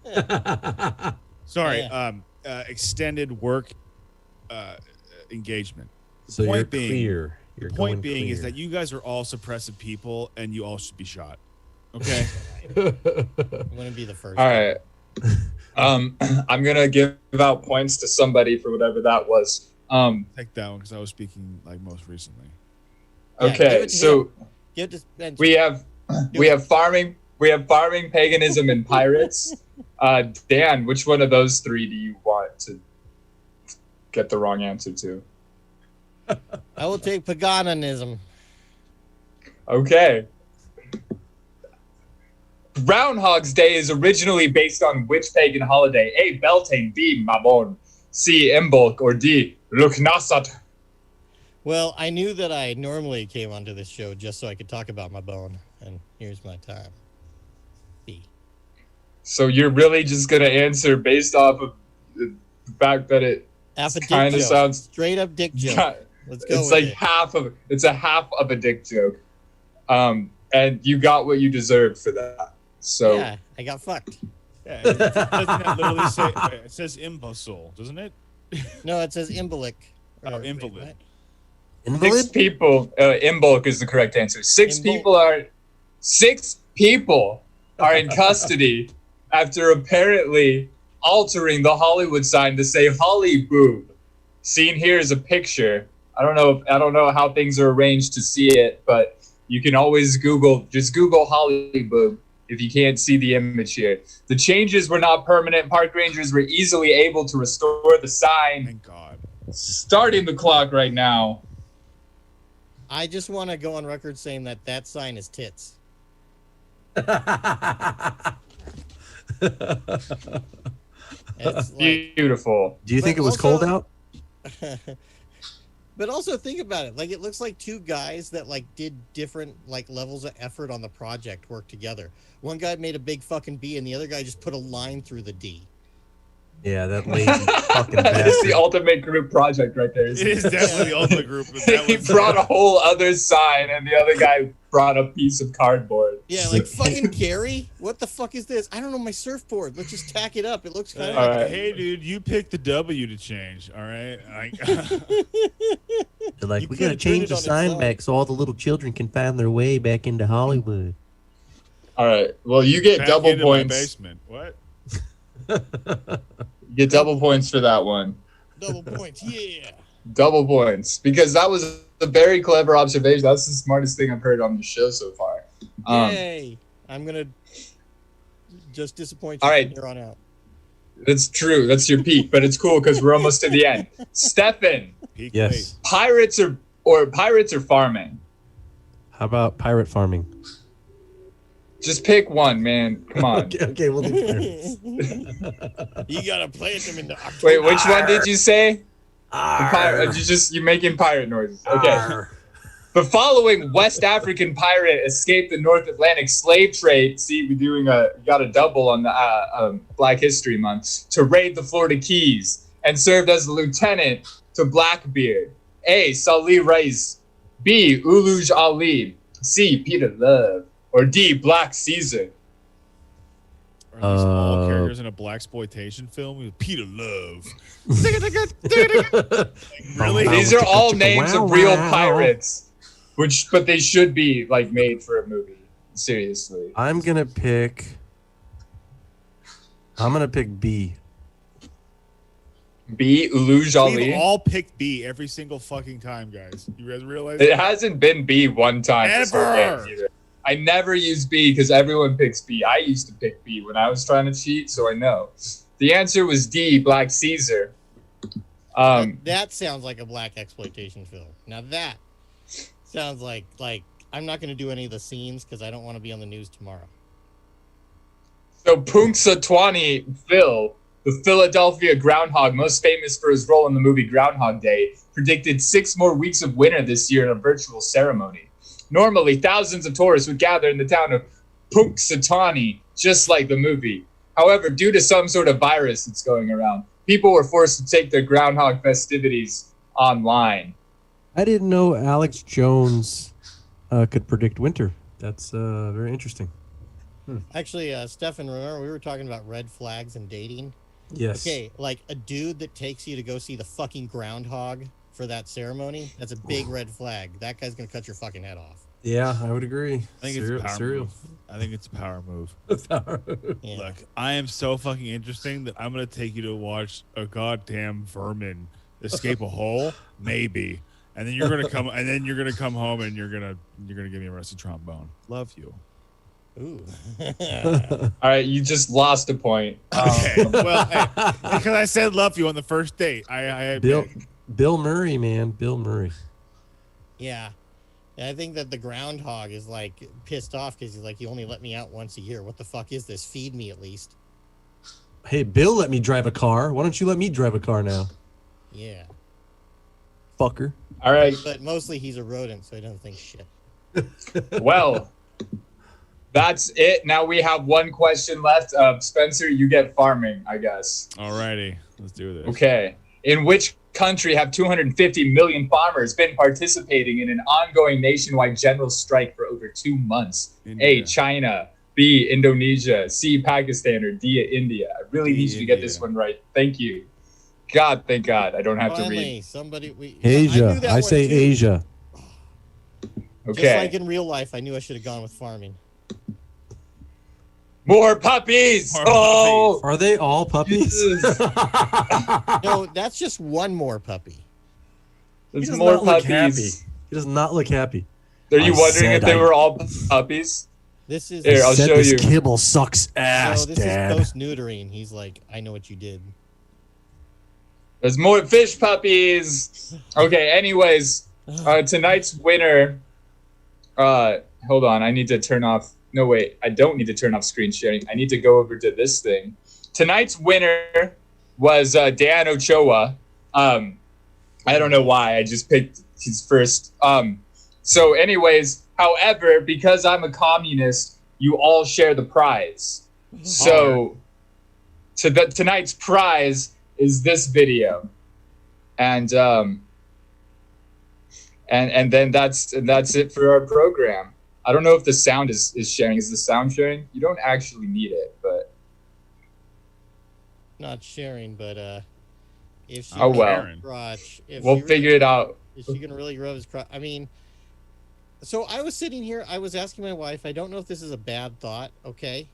sorry, extended work engagement. So point you're being- clear. You're The point going being is clear. that you guys are all suppressive people, and you all should be shot, okay? I'm gonna be the first. All right. I'm gonna give out points to somebody for whatever that was. Take that one because I was speaking most recently. Yeah, give Okay, it to so him. Give it to Spencer. we have farming, paganism, and pirates. Dan, which one of those three do you want to get the wrong answer to? I will take paganism. Okay. Groundhog's Day is originally based on which pagan holiday? A. Beltane, B. Mammon, C. Imbolc, or D. Lughnasadh? Well, I knew that I normally came onto this show just so I could talk about my bone, and here's my time. B. So you're really just gonna answer based off of the fact that it Half a dick kind of joke. sounds. Straight up dick joke. Let's go It's with like it. it's a half of a dick joke, and you got what you deserved for that. So Yeah, I got fucked. Yeah, doesn't that literally say? It says imbecile, doesn't it? No, it says imbolic. Oh, Wait, invalid. what? Invalid? 6 people. Imbulk is the correct answer. Six Imbulk. people are in custody after apparently altering the Hollywood sign to say Holly boob. Seen here is a picture. I don't know how things are arranged to see it, but you can always Google Holly boob if you can't see the image here. The changes were not permanent. Park rangers were easily able to restore the sign. Thank God. Starting the clock right now. I just want to go on record saying that sign is tits. It's like, Beautiful. Do you think it But was cold also- out? but also think about it. Like, it looks like two guys that like did different like levels of effort on the project work together. One guy made a big fucking B, and the other guy just put a line through the D. Yeah, that lazy fucking That is the bastard. ultimate group project right there. It is definitely the ultimate group. But that He was, brought a whole other sign, and the other guy brought a piece of cardboard. Yeah, like fucking Gary. What the fuck is this? I don't know my surfboard. Let's just tack it up. It looks kind of. All right. Hey, dude, you picked the W to change. All right. They're like, You we could gotta have change turned the it on its sign own. back so all the little children can find their way back into Hollywood. All right. Well, you get Back double into my points. basement. What? You get double points for that one. Double points. Yeah. Double points because that was a very clever observation. That's the smartest thing I've heard on the show so far. Yay. I'm gonna just disappoint you All right. from here on out. That's true. That's your peak, but it's cool because we're almost to the end. Stefan, Peak Yes. pirates or farming? How about pirate farming? Just pick one, man. Come on. Okay, we'll do pirates. You gotta plant them in the October. Wait, which one did you say? The Arr. you're making pirate noises. Okay. Arr. The following West African pirate escaped the North Atlantic slave trade. See, we got a double on the Black History Month to raid the Florida Keys and served as a lieutenant to Blackbeard. A. Salih Reis. B. Uluj Ali. C. Peter Love. Or D. Black Caesar. Are these all characters in a black exploitation film with Peter Love? Really? These are all names of real Wow. pirates, but they should be like made for a movie. Seriously. I'm gonna pick B. B. Uluj Ali. We've all picked B every single fucking time, guys. You guys realize It that? hasn't been B one time. this whole Ever. game either. I never use B because everyone picks B. I used to pick B when I was trying to cheat, so I know. The answer was D. Black Caesar. That sounds like a black exploitation film. Now that sounds like I'm not gonna do any of the scenes because I don't want to be on the news tomorrow. So Punxsutawney Phil, the Philadelphia groundhog, most famous for his role in the movie Groundhog Day, predicted 6 more weeks of winter this year in a virtual ceremony. Normally, thousands of tourists would gather in the town of Punxsutawney, just like the movie. However, due to some sort of virus that's going around, people were forced to take their groundhog festivities online. I didn't know Alex Jones could predict winter. That's very interesting. Actually, Stefan, remember we were talking about red flags and dating? Yes. Okay, like a dude that takes you to go see the fucking groundhog for that ceremony, that's a big red flag. That guy's gonna cut your fucking head off. Yeah, I would agree. I think it's a power Cereal. move. I think it's a power move. Yeah. Look, I am so fucking interesting that I'm gonna take you to watch a goddamn vermin escape a hole, maybe, and then you're gonna come, home, and you're gonna give me a rusty trombone. Love you. Ooh. All right, you just lost a point. Okay, well, hey, because I said love you on the first date. I Bill Murray, man. Bill Murray. Yeah. And I think that the groundhog is like pissed off because he's like, you only let me out once a year. What the fuck is this? Feed me at least. Hey, Bill let me drive a car. Why don't you let me drive a car now? Yeah. fucker. All right. But mostly he's a rodent, so he doesn't think shit. Well, that's it. Now we have one question left. Spencer, you get farming, I guess. Alrighty, let's do this. Okay. In which country have 250 million farmers been participating in an ongoing nationwide general strike for over 2 months? India. A, China. B, Indonesia. C, Pakistan. Or D, India. I really need you to get this one right. Thank you. God, thank God. I don't have to Finally, read. somebody. I Asia. knew that I one say too. Asia. Just Okay. like in real life, I knew I should have gone with farming. More puppies. More Oh, Are they all puppies? Jesus. No, that's just one more puppy. There's does more not look happy. puppies. He does not look happy. Are you I wondering if said they I- were all puppies? This is Here, I'll Said show this you. kibble sucks ass, no, this Dad. is post neutering. He's like, I know what you did. There's more fish puppies. Okay, anyways, tonight's winner. Hold on, I need to turn off. No, wait, I don't need to turn off screen sharing. I need to go over to this thing. Tonight's winner was Dan Ochoa. I don't know why. I just picked his first. So, anyways, however, because I'm a communist, you all share the prize. So, tonight's prize is this video, and then that's it for our program. I don't know if the sound is sharing. Is the sound sharing? You don't actually need it, but Not sharing, but if she Oh, rubs well. his crotch, if we'll she figure really, it out. Is she gonna really rub his crotch? I mean, so I was sitting here. I was asking my wife. I don't know if this is a bad thought. Okay,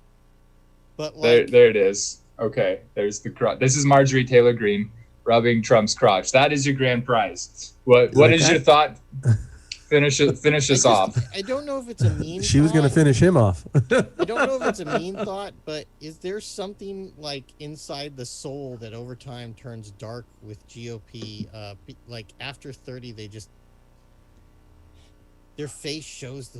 but like, There it is. Okay, there's the crotch. This is Marjorie Taylor Greene rubbing Trump's crotch. That is your grand prize. What like is that? your thought? Finish us off. I don't know if it's a mean. She was gonna thought. finish him off. I don't know if it's a mean thought, but is there something like inside the soul that over time turns dark with GOP? Like after 30, their face shows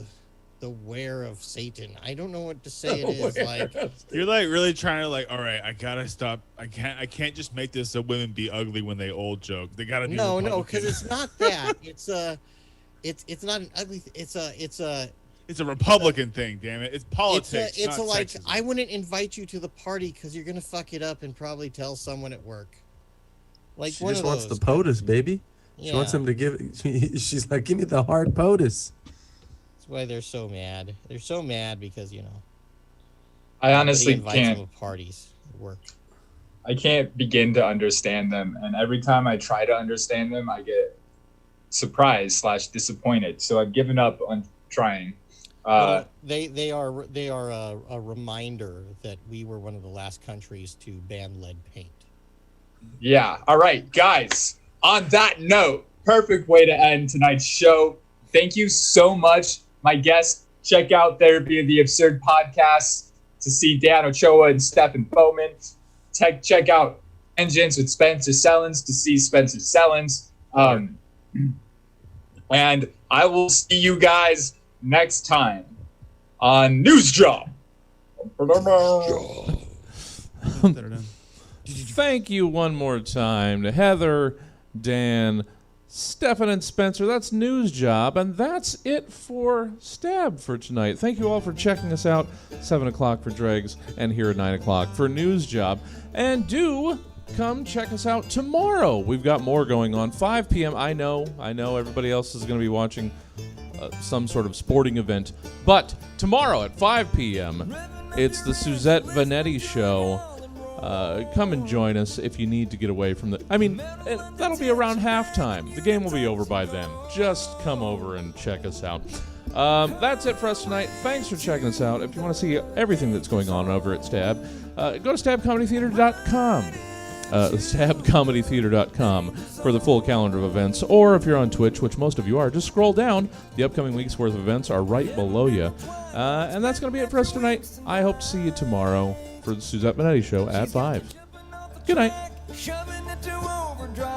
the wear of Satan. I don't know what to say. It is like You're like really trying to like, all right, I gotta stop. I can't just make this a women be ugly when they old joke. They gotta be no, Republican. because it's not that. It's not an ugly. It's a Republican thing, damn it. It's politics. It's not like sexism. I wouldn't invite you to the party because you're gonna fuck it up and probably tell someone at work. Like She one just of wants those. the POTUS, baby. She Yeah. wants him to give. She's like, give me the hard POTUS. That's why they're so mad. They're so mad because I honestly nobody invites can't. them to parties at work. I can't begin to understand them, and every time I try to understand them, I get surprised / disappointed. So I've given up on trying. Well, they are a reminder that we were one of the last countries to ban lead paint. Yeah. All right, guys. On that note, perfect way to end tonight's show. Thank you so much, my guests. Check out Therapy of the Absurd podcast to see Dan Ochoa and Stephen Bowman. Check out Engines with Spencer Sellens to see Spencer Sellens. And I will see you guys next time on News Job. Thank you one more time to Heather, Dan, Stefan, and Spencer. That's News Job, and that's it for Stab for tonight. Thank you all for checking us out. 7 o'clock for Dregs, and here at 9 o'clock for News Job. And do come check us out tomorrow. We've got more going on. 5 p.m. I know everybody else is going to be watching some sort of sporting event. But tomorrow at 5 p.m., it's the Suzette Vanetti Show. Come and join us if you need to get away from the... I mean, that'll be around halftime. The game will be over by then. Just come over and check us out. That's it for us tonight. Thanks for checking us out. If you want to see everything that's going on over at Stab, go to stabcomedytheater.com. stabcomedytheater.com for the full calendar of events. Or if you're on Twitch, which most of you are, just scroll down. The upcoming week's worth of events are right below you. And that's going to be it for us tonight. I hope to see you tomorrow for the Suzette Vanetti Show at 5. Good night. Shoving it to overdrive.